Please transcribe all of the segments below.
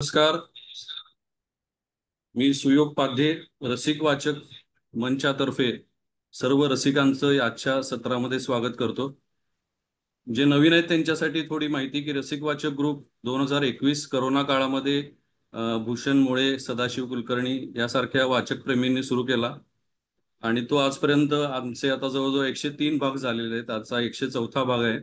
नमस्कार. मी सुयोग पाध्ये, रसिक वाचक मंचातर्फे सर्व रसिकांचं आजच्या सत्रामध्ये स्वागत करतो. जे नवीन आहेत त्यांच्यासाठी थोडी माहिती की रसिक वाचक ग्रुप 2021 करोना काळामध्ये भूषण मुळे, सदाशिव कुलकर्णी यासारख्या वाचक प्रेमींनी सुरू केला आणि तो आजपर्यंत आमचे आता जवळजवळ 103 भाग झालेले आहेत. आजचा 104 भाग आहे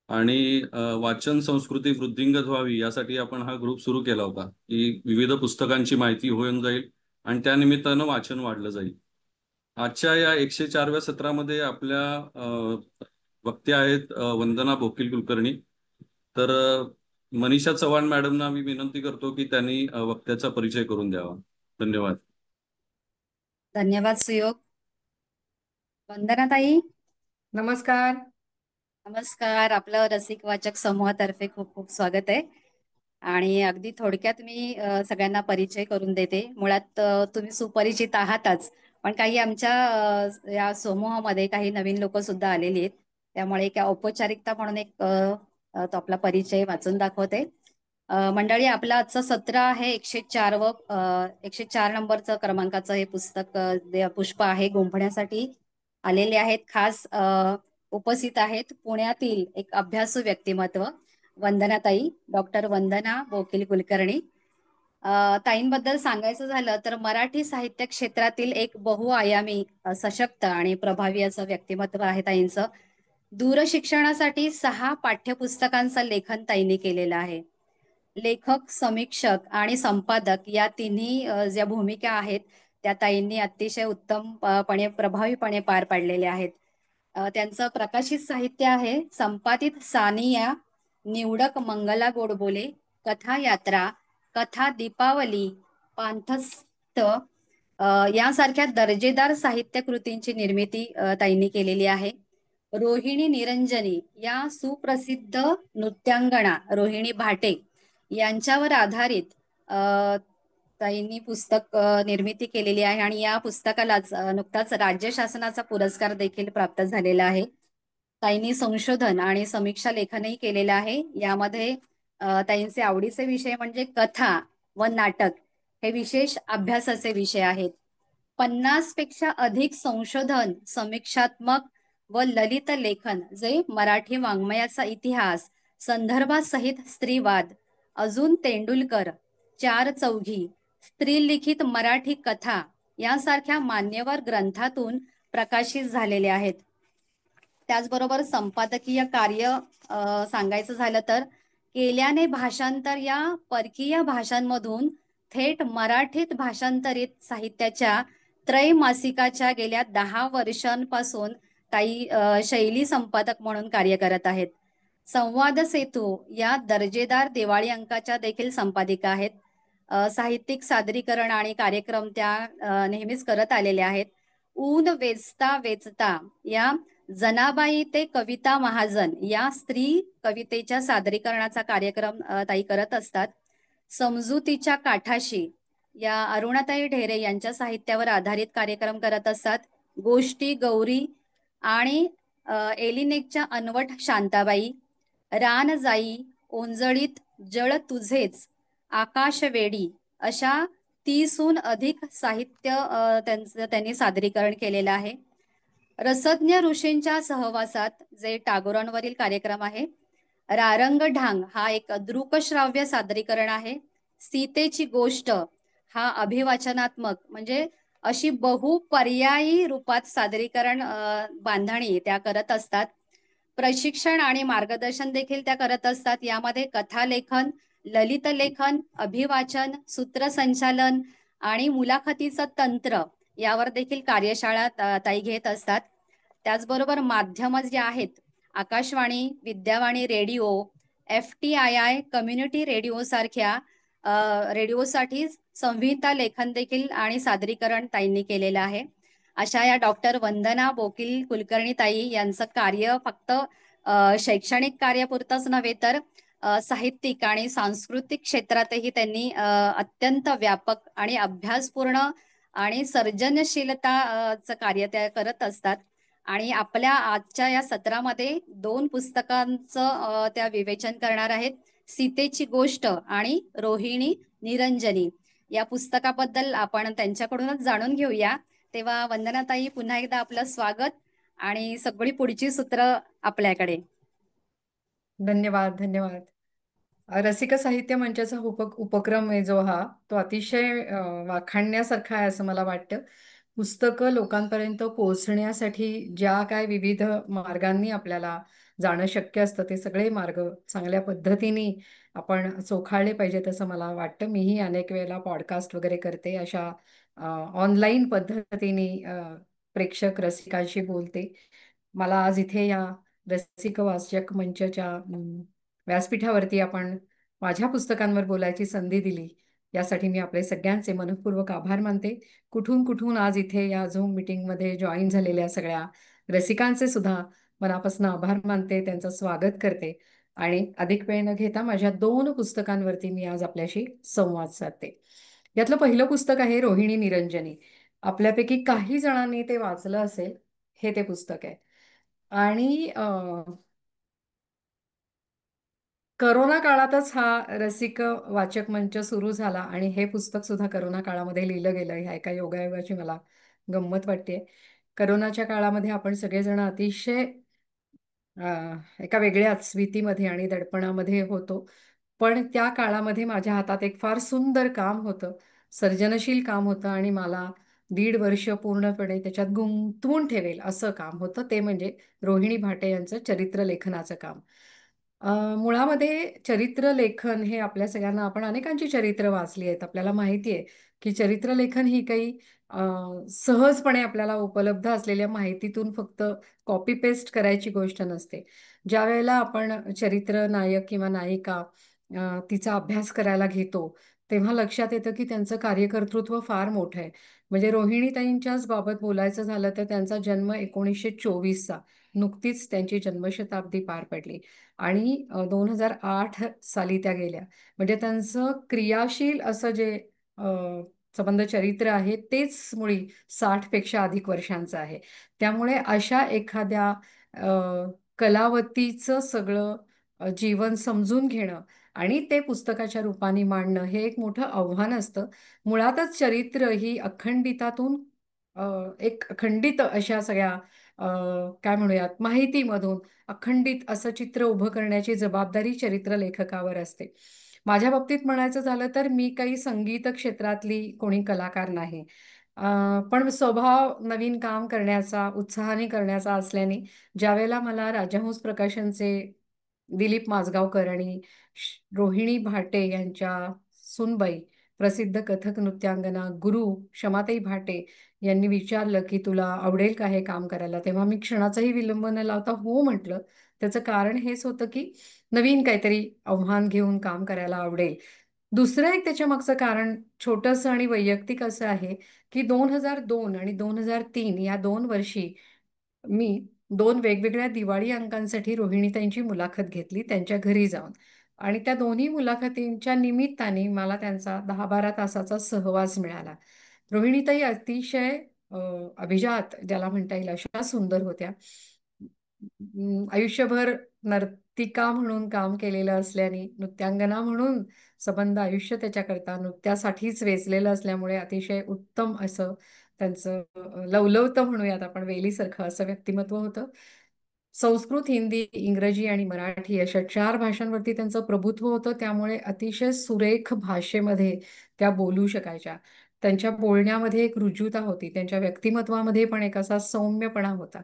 आणि वाचन संस्कृती वृद्धिंगत व्हावी यासाठी आपण हा ग्रुप सुरू केला होता की विविध पुस्तकांची माहिती होऊन जाईल आणि त्या निमित्तानं वाचन वाढलं जाईल. आजच्या या 104व्या सत्रामध्ये आपल्या वक्त्या आहेत वंदना बोकील कुलकर्णी. तर मनीषा चव्हाण मॅडमना मी विनंती करतो की त्यांनी वक्त्याचा परिचय करून द्यावा. धन्यवाद. धन्यवाद सुयोग. वंदना ताई, नमस्कार. नमस्कार. आपलं रसिक वाचक समूहातर्फे खूप खूप स्वागत आहे आणि अगदी थोडक्यात मी सगळ्यांना परिचय करून देते. मुळात तुम्ही सुपरिचित आहातच, पण काही आमच्या या समूहामध्ये काही नवीन लोक सुद्धा आलेली आहेत, त्यामुळे एक औपचारिकता म्हणून एक तो आपला परिचय वाचून दाखवते. मंडळी, आपलं आजचं सत्र आहे 104 व 104 नंबरचं क्रमांकाचं हे पुस्तक पुष्प आहे गुंफण्यासाठी आलेले आहेत. खास उपस्थित आहेत पुण्यातील एक अभ्यासू व्यक्तिमत्व वंदनाताई, डॉक्टर वंदना बोकील कुलकर्णी. ताईंबद्दल सांगायचं झालं तर मराठी साहित्य क्षेत्रातील एक बहुआयामी, सशक्त आणि प्रभावी असं व्यक्तिमत्व आहे ताईंचं. दूरशिक्षणासाठी 6 पाठ्यपुस्तकांचं लेखन ताईंनी केलेलं आहे. लेखक, समीक्षक आणि संपादक या तिन्ही ज्या भूमिका आहेत त्या ताईंनी अतिशय उत्तमपणे प्रभावीपणे पार पाडलेल्या आहेत. त्यांचं प्रकाशित साहित्य आहे संपादित सानिया, निवडक मंगला गोडबोले, कथा यात्रा, कथा दीपावली, पांथस्थ यासारख्या दर्जेदार साहित्य कृतींची निर्मिती ताईंनी केलेली आहे. रोहिणी निरंजनी या सुप्रसिद्ध नृत्यांगणा रोहिणी भाटे यांच्यावर आधारित ताईंनी पुस्तक निर्मिती केलेली आहे आणि या पुस्तकालाच नुकताच राज्य शासनाचा पुरस्कार देखील प्राप्त झालेला आहे. ताईंनी संशोधन आणि समीक्षा लेखनही केलेलं आहे. यामध्ये ताईंचे आवडीचे विषय म्हणजे कथा व नाटक हे विशेष अभ्यासाचे विषय आहेत. 50 पेक्षा अधिक संशोधन, समीक्षात्मक व ललित लेखन जे मराठी वाङ्मयाचा इतिहास, संदर्भासहित स्त्रीवाद, अजून तेंडुलकर, चार चौघी, स्त्रीलिखित मराठी कथा यासारख्या मान्यवर ग्रंथातून प्रकाशित झालेले आहेत. त्याचबरोबर संपादकीय कार्य सांगायचं झालं तर केल्याने भाषांतर या परकीय भाषांमधून थेट मराठीत भाषांतरित साहित्याच्या त्रैमासिकाच्या गेल्या 10 वर्षांपासून ताई शैली संपादक म्हणून कार्य करत आहेत. संवाद सेतू या दर्जेदार दिवाळी अंकाच्या देखील संपादिका आहेत. साहित्यिक सादरीकरण आणि कार्यक्रम त्या नेहमीच करत आलेल्या आहेत. ऊन वेचता वेचता या जनाबाई ते कविता महाजन या स्त्री कवितेच्या सादरीकरणाचा कार्यक्रम ताई करत असतात. समजुतीच्या काठाशी या अरुणाताई ढेरे यांच्या साहित्यावर आधारित कार्यक्रम करत असतात. गोष्टी गौरी आणि एलिनेकच्या अनवट शांताबाई, रानजाई, ओंजळीत जळ तुझेच, आकाशवेडी अशा 30हून अधिक साहित्य त्यांनी सादरीकरण केलेलं आहे. रसज्ञ ऋषींच्या सहवासात जे टागोरांवरील कार्यक्रम आहे. रारंग ढांग हा एक दृकश्राव्य सादरीकरण आहे. सीतेची गोष्ट हा अभिवाचनात्मक म्हणजे अशी बहुपर्यायी रूपात सादरीकरण बांधणी त्या करत असतात. प्रशिक्षण आणि मार्गदर्शन देखील त्या करत असतात. यामध्ये कथालेखन, ललित लेखन, अभिवाचन, सूत्रसंचालन आणि मुलाखतीचं तंत्र यावर देखील कार्यशाळा ताई घेत असतात. त्याचबरोबर माध्यम जे आहेत Akashvani, Vidyavani radio, FTII community radio सारख्या रेडिओसाठी संहिता लेखन देखील आणि सादरीकरण ताईंनी केलेलं आहे. अशा या डॉक्टर वंदना बोकील कुलकर्णी ताई यांचं कार्य फक्त शैक्षणिक कार्यापुरतंच नव्हे तर साहित्यिक आणि सांस्कृतिक क्षेत्रातही त्यांनी अत्यंत व्यापक आणि अभ्यासपूर्ण आणि सर्जनशीलताचं कार्य त्या करत असतात. आणि आपल्या आजच्या या सत्रामध्ये 2 पुस्तकांचं त्या विवेचन करणार आहेत. सीतेची गोष्ट आणि रोहिणी निरंजनी या पुस्तकाबद्दल आपण त्यांच्याकडूनच जाणून घेऊया. तेव्हा वंदनाताई, पुन्हा एकदा आपलं स्वागत आणि सगळी पुढची सूत्र आपल्याकडे. धन्यवाद धन्यवाद. रसिक साहित्य मंचाचा उपक्रम आहे जो हा, तो अतिशय वाखाणण्यासारखा आहे असं मला वाटतं. पुस्तकं लोकांपर्यंत पोहोचण्यासाठी ज्या काय विविध मार्गांनी आपल्याला जाणं शक्य असतं ते सगळे मार्ग चांगल्या पद्धतीने आपण चोखाळले पाहिजेत असं मला वाटतं. मीही अनेक वेळेला पॉडकास्ट वगैरे करते, अशा ऑनलाईन पद्धतीने प्रेक्षक रसिकांशी बोलते. मला आज इथे या रसिक वाचक मंचच्या व्यासपीठावरती आपण माझ्या पुस्तकांवर बोलायची संधी दिली, यासाठी मी आपले सगळ्यांचे मनःपूर्वक आभार मानते. कुठून कुठून आज इथे या झूम मीटिंगमध्ये जॉईन झालेल्या सगळ्या रसिकांचे सुद्धा मनापासून आभार मानते, त्यांचं स्वागत करते आणि अधिक वेळ न घेता माझ्या 2 पुस्तकांवरती मी आज आपल्याशी संवाद साधते. यातलं पहिलं पुस्तक आहे रोहिणी निरंजनी. आपल्यापैकी काही जणांनी ते वाचलं असेल. हे ते पुस्तक आहे आणि करोना काळातच हा रसिक वाचक मंच सुरू झाला आणि हे पुस्तक सुद्धा करोना काळामध्ये लिहिलं गेलं. ह्या एका योगायोगाची मला गंमत वाटते. करोनाच्या काळामध्ये आपण सगळेजण अतिशय एका वेगळ्याच स्वितीमध्ये आणि दडपणामध्ये होतो. पण त्या काळामध्ये माझ्या हातात एक फार सुंदर काम होतं, सर्जनशील काम होतं आणि मला 1.5 वर्ष पूर्णपणे त्याच्यात गुंतवून ठेवेल असं काम होतं. ते म्हणजे रोहिणी भाटे यांचं चरित्र लेखनाचं काम. मुळामध्ये चरित्र लेखन हे आपल्या सगळ्यांना, आपण अनेकांची चरित्र वाचली आहेत. आपल्याला माहिती आहे की चरित्र लेखन ही काही सहजपणे आपल्याला उपलब्ध असलेल्या माहितीतून फक्त कॉपी पेस्ट करायची गोष्ट नसते. ज्या वेळेला आपण चरित्र नायक किंवा नायिका तिचा अभ्यास करायला घेतो, तेव्हा लक्षात येतं की त्यांचं कार्यकर्तृत्व फार मोठं आहे. म्हणजे रोहिणीताईंच्याच बाबत बोलायचं झालं तर त्यांचा जन्म 1924चा, नुकतीच त्यांची जन्मशताब्दी पार पडली आणि 2008 साली त्या गेल्या. म्हणजे त्यांचं क्रियाशील असं जे अ, संबंध चरित्र आहे तेच मुळी 60 पेक्षा अधिक वर्षांचं आहे. त्यामुळे अशा एखाद्या कलावतीचं सगळं जीवन समजून घेणं आणि ते पुस्तकाच्या रूपाने मांडणं हे एक मोठं आव्हान असतं. मुळातच चरित्र ही अखंडितातून एक अखंडित अशा सगळ्या काय म्हणूयात माहितीमधून अखंडित असं चित्र उभं करण्याची जबाबदारी चरित्र लेखकावर असते. माझ्या बाबतीत म्हणायचं झालं तर मी काही संगीत क्षेत्रातली कोणी कलाकार नाही. पण स्वभाव नवीन काम करण्याचा, उत्साहाने करण्याचा असल्याने ज्यावेळेला मला राजहंस प्रकाशनचे दिलीप माजगावकर आणि रोहिणी भाटे यांच्या सूनबाई, प्रसिद्ध कथक नृत्यांगना गुरु क्षमाताई भाटे यांनी विचारलं की तुला आवडेल का हे काम करायला, तेव्हा मी क्षणाचाही विलंब न लावता हो म्हटलं. त्याचं कारण हेच होतं की नवीन काहीतरी आव्हान घेऊन काम करायला आवडेल. दुसरं एक त्याच्या मागचं कारण छोटंसं आणि वैयक्तिक असं आहे की 2002 आणि 2003 या 2 वर्षी मी 2 वेगवेगळ्या दिवाळी अंकांसाठी रोहिणीताईंची मुलाखत घेतली त्यांच्या घरी जाऊन आणि त्या दोन्ही मुलाखतींच्या निमित्ताने मला त्यांचा 10-12 तासाचा सहवास मिळाला. रोहिणीताई अतिशय अभिजात ज्याला म्हणता येईल अशा सुंदर होत्या. आयुष्यभर नर्तिका म्हणून काम केलेलं असल्याने, नृत्यांगना म्हणून संबंध आयुष्य त्याच्याकरता नृत्यासाठीच वेचलेलं असल्यामुळे अतिशय उत्तम असं त्यांचं लवलवतं म्हणूयात आपण, वेलीसारखं असं व्यक्तिमत्व होतं. संस्कृत, हिंदी, इंग्रजी आणि मराठी अशा 4 भाषांवरती त्यांचं प्रभुत्व होतं. त्यामुळे अतिशय सुरेख भाषेमध्ये त्या बोलू शकायच्या. त्यांच्या बोलण्यामध्ये एक रुजुता होती. त्यांच्या व्यक्तिमत्वामध्ये पण एक असा सौम्यपणा होता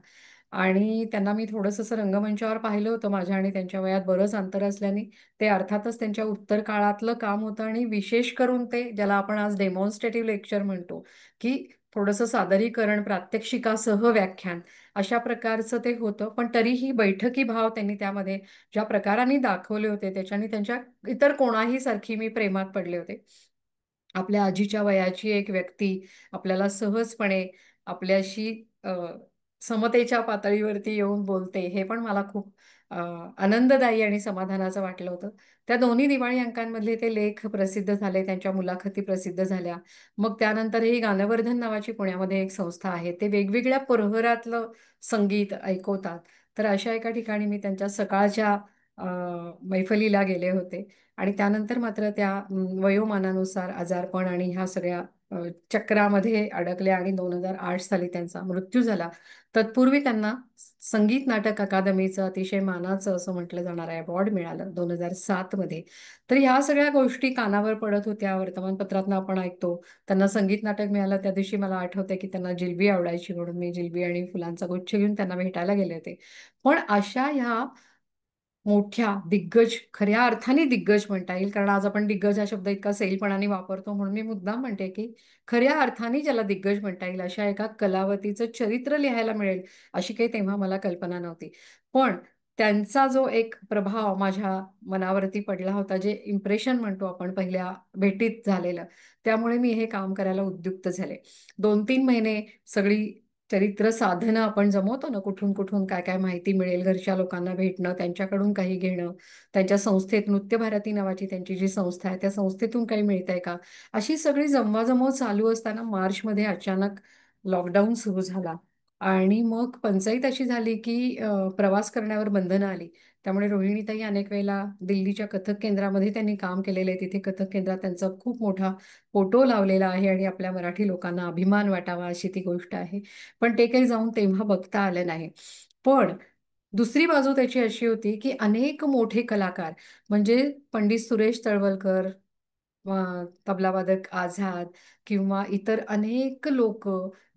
आणि त्यांना मी थोडंसं असं रंगमंचावर पाहिलं होतं. माझ्या आणि त्यांच्या वयात बरंच अंतर असल्याने ते अर्थातच त्यांच्या उत्तर काळातलं काम होतं आणि विशेष करून ते ज्याला आपण आज डेमॉन्स्ट्रेटिव्ह लेक्चर म्हणतो की थोडंसं सादरीकरण, प्रात्यक्षिकासह व्याख्यान अशा प्रकारचं ते होतं. पण तरीही बैठकी भाव त्यांनी त्यामध्ये ज्या प्रकाराने दाखवले होते त्याच्याने त्यांच्या इतर कोणाही सारखी मी प्रेमात पडले होते. आपल्या आजीच्या वयाची एक व्यक्ती आपल्याला सहजपणे आपल्याशी समतेच्या पातळीवरती येऊन बोलते, हे पण मला खूप आनंददायी आणि समाधानाचं वाटलं होतं. त्या दोन्ही दिवाळी अंकांमधले ते लेख प्रसिद्ध झाले, त्यांच्या मुलाखती प्रसिद्ध झाल्या. मग त्यानंतर ही गानवर्धन नावाची पुण्यामध्ये एक संस्था आहे, ते वेगवेगळ्या प्रहरातलं संगीत ऐकवतात. तर अशा एका ठिकाणी मी त्यांच्या सकाळच्या मैफलीला गेले होते आणि त्यानंतर मात्र त्या वयोमानानुसार आजारपण आणि ह्या सगळ्या चक्रामध्ये अडकल्या आणि 2008 साली त्यांचा मृत्यू झाला. तत्पूर्वी त्यांना संगीत नाटक अकादमीचं अतिशय मानाचं असं म्हटलं जाणारं अवॉर्ड मिळालं 2007 मध्ये. तर ह्या सगळ्या गोष्टी कानावर पडत होत्या, वर्तमानपत्रातनं आपण ऐकतो. त्यांना संगीत नाटक मिळालं त्या दिवशी मला आठवतंय की त्यांना जिलबी आवडायची म्हणून मी जिलबी आणि फुलांचा गुच्छ घेऊन त्यांना भेटायला गेले होते. पण अशा ह्या मोठ्या दिग्गज, खऱ्या अर्थाने दिग्गज म्हणता येईल, कारण आज आपण दिग्गज हा शब्द इतका सैलपणाने वापरतो, म्हणून मी मुद्दाम म्हणते की खऱ्या अर्थाने ज्याला दिग्गज म्हणता येईल अशा एका कलावतीचं चरित्र लिहायला मिळेल अशी काही तेव्हा मला कल्पना नव्हती. पण त्यांचा जो एक प्रभाव माझ्या मनावरती पडला होता, जे इम्प्रेशन म्हणतो आपण पहिल्या भेटीत झालेलं, त्यामुळे मी हे काम करायला उद्युक्त झाले. 2-3 महिने सगळी चरित्र साधनं आपण जमवतो ना, कुठून कुठून काय काय माहिती मिळेल, घरच्या लोकांना भेटणं, त्यांच्याकडून काही घेणं, त्यांच्या संस्थेत नृत्य भारती नावाची त्यांची जी संस्था आहे त्या संस्थेतून काही मिळतंय का, अशी सगळी जमवाजमव चालू असताना मार्चमध्ये अचानक लॉकडाऊन सुरू झाला आणि मग पंचाईत अशी झाली की प्रवास करण्यावर बंधनं आली. त्यामुळे रोहिणीताई अनेक वेळेला दिल्लीच्या कथक केंद्रामध्ये त्यांनी काम केलेलं आहे. तिथे कथक केंद्रात त्यांचा खूप मोठा फोटो लावलेला आहे आणि आपल्या मराठी लोकांना अभिमान वाटावा अशी ती गोष्ट आहे. पण ते काही जाऊन तेव्हा बघता आलं नाही. पण दुसरी बाजू त्याची अशी होती की अनेक मोठे कलाकार म्हणजे पंडित सुरेश तळवलकर, तबलावादक आझाद किंवा इतर अनेक लोक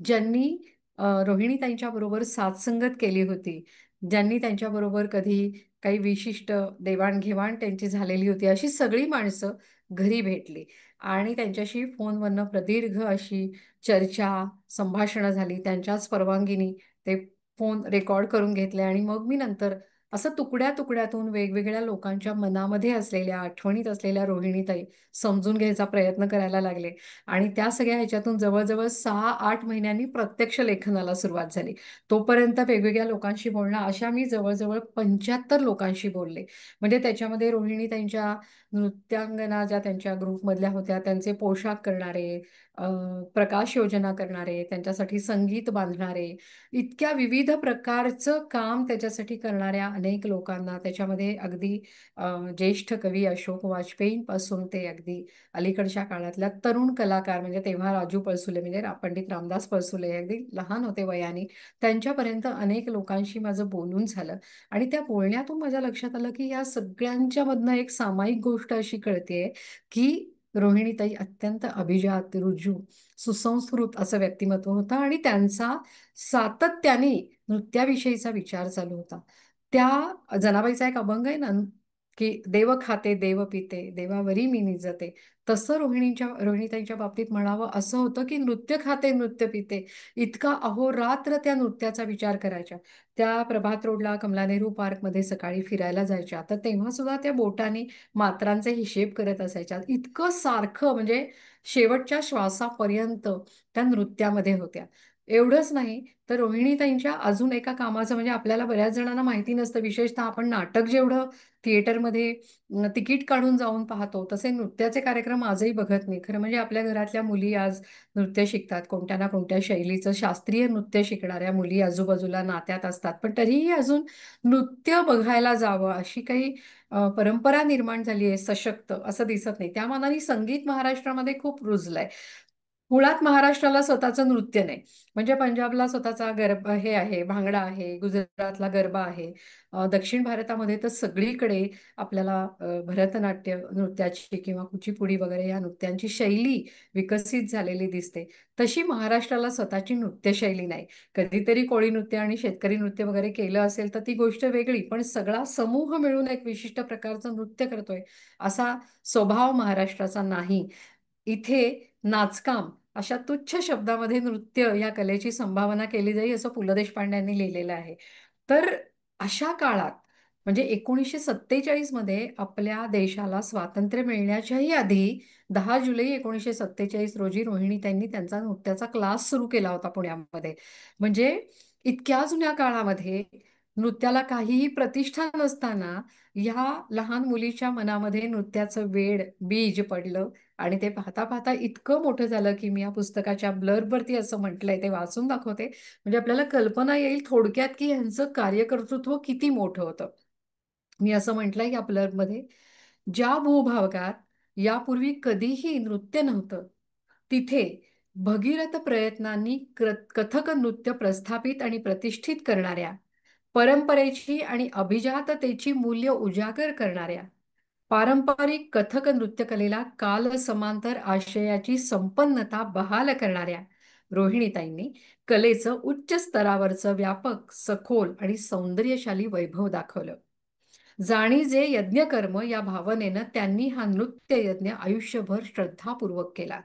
ज्यांनी रोहिणीताईंच्या बरोबर साथसंगत केली होती, ज्यांनी त्यांच्याबरोबर कधी काही विशिष्ट देवाणघेवाण त्यांची झालेली होती, अशी सगळी माणसं घरी भेटली आणि त्यांच्याशी फोनवरनं प्रदीर्घ अशी चर्चा, संभाषणं झाली. त्यांच्याच परवानगीने ते फोन रेकॉर्ड करून घेतले आणि मग मी नंतर असं तुकड्या तुकड्यातून वेगवेगळ्या लोकांच्या मनामध्ये असलेल्या, आठवणीत असलेल्या रोहिणीताई समजून घ्यायचा प्रयत्न करायला लागले आणि त्या सगळ्या ह्याच्यातून जवळजवळ 6-8 महिन्यांनी प्रत्यक्ष लेखनाला सुरुवात झाली. तोपर्यंत वेगवेगळ्या लोकांशी बोलणं, अशा मी जवळजवळ 75 लोकांशी बोलले. म्हणजे त्याच्यामध्ये रोहिणीताईंच्या नृत्यांगना ज्या त्यांच्या ग्रुपमधल्या होत्या, त्यांचे पोशाख करणारे, अ, प्रकाश योजना करणारे, त्यांच्यासाठी संगीत बांधणारे, इतक्या विविध प्रकारचं काम त्याच्यासाठी करणाऱ्या अनेक लोकांना, त्याच्यामध्ये अगदी ज्येष्ठ कवी अशोक वाजपेयींपासून ते अगदी अलीकडच्या काळातल्या तरुण कलाकार म्हणजे तेव्हा राजू पळसुले म्हणजे पंडित रामदास पळसुले अगदी लहान होते वयाने, त्यांच्यापर्यंत अनेक लोकांशी माझं बोलून झालं. आणि त्या बोलण्यातून माझ्या लक्षात आलं की या सगळ्यांच्या मधनं एक सामायिक गोष्ट अशी कळतेय की रोहिणीताई अत्यंत अभिजात, रुजू, सुसंस्कृत असं व्यक्तिमत्व होतं आणि त्यांचा सातत्याने नृत्याविषयीचा विचार चालू होता. त्या जनाबाईचा एक अभंग आहे ना की देव खाते देव पिते देवावरी मी निजते, तसं रोहिणीताईंच्या बाबतीत म्हणावं असं होतं की नृत्य खाते नृत्य पिते, इतका अहोरात्र त्या नृत्याचा विचार करायच्या. त्या प्रभात रोडला कमला नेहरू पार्कमध्ये सकाळी फिरायला जायच्या, तर तेव्हा सुद्धा त्या बोटाने मात्रांचे हिशेब करत असायच्या. इतकं सारखं म्हणजे शेवटच्या श्वासापर्यंत त्या नृत्यामध्ये होत्या. एवढंच नाही तर रोहिणीताईंच्या अजून एका कामाचं म्हणजे आपल्याला बऱ्याच जणांना माहिती नसतं, विशेषतः आपण नाटक जेवढं थिएटरमध्ये तिकीट काढून जाऊन पाहतो तसे नृत्याचे कार्यक्रम आजही बघत नाही. खरं म्हणजे आपल्या घरातल्या मुली आज नृत्य शिकतात, कोणत्या ना कोणत्या शैलीचं शास्त्रीय नृत्य शिकणाऱ्या मुली आजूबाजूला नात्यात असतात, पण तरीही अजून नृत्य बघायला जावं अशी काही परंपरा निर्माण झाली आहे सशक्त असं दिसत नाही. त्या मानाने संगीत महाराष्ट्रामध्ये खूप रुजलंय. मुळात महाराष्ट्राला स्वतःचं नृत्य नाही, म्हणजे पंजाबला स्वतःचा गरबा हे आहे, भांगडा आहे, गुजरातला गरबा आहे, दक्षिण भारतामध्ये तर सगळीकडे आपल्याला भरतनाट्य नृत्याची किंवा कुचिपुडी वगैरे या नृत्यांची शैली विकसित झालेली दिसते. तशी महाराष्ट्राला स्वतःची नृत्यशैली नाही. कधीतरी कोळी नृत्य आणि शेतकरी नृत्य वगैरे केलं असेल तर ती गोष्ट वेगळी, पण सगळा समूह मिळून एक विशिष्ट प्रकारचं नृत्य करतोय असा स्वभाव महाराष्ट्राचा नाही. इथे नाचकाम अशा तुच्छ शब्दामध्ये नृत्य या कलेची संभावना केली जाईल असं पु ल देशपांड्यांनी लिहिलेलं आहे. तर अशा काळात म्हणजे 1947 मध्ये आपल्या देशाला स्वातंत्र्य मिळण्याच्याही आधी 10 जुलै 1947 रोजी रोहिणीताईंनी त्यांचा नृत्याचा क्लास सुरू केला होता पुण्यामध्ये. म्हणजे इतक्या जुन्या काळामध्ये नृत्याला काहीही प्रतिष्ठा नसताना ह्या लहान मुलीच्या मनामध्ये नृत्याचं वेड बीज पडलं आणि ते पाहता पाहता इतकं मोठं झालं की मी या पुस्तकाच्या ब्लर्बवरती असं म्हटलंय, ते वाचून दाखवते म्हणजे आपल्याला कल्पना येईल थोडक्यात की ह्यांचं कार्यकर्तृत्व किती मोठं होतं. मी असं म्हटलंय या ब्लर्बमध्ये, ज्या भूभागात यापूर्वी कधीही नृत्य नव्हतं, तिथे भगीरथ प्रयत्नांनी कथक नृत्य प्रस्थापित आणि प्रतिष्ठित करणाऱ्या, परंपरेची आणि अभिजाततेची मूल्य उजागर करणाऱ्या, पारंपरिक कथक नृत्यकलेला काल समांतर आशयाची संपन्नता बहाल करणाऱ्या रोहिणीताईंनी कलेचं उच्च स्तरावरचं व्यापक, सखोल आणि सौंदर्यशाली वैभव दाखवलं. जाणीजे यज्ञकर्म या भावनेनं त्यांनी हा नृत्य यज्ञ आयुष्यभर श्रद्धापूर्वक केला.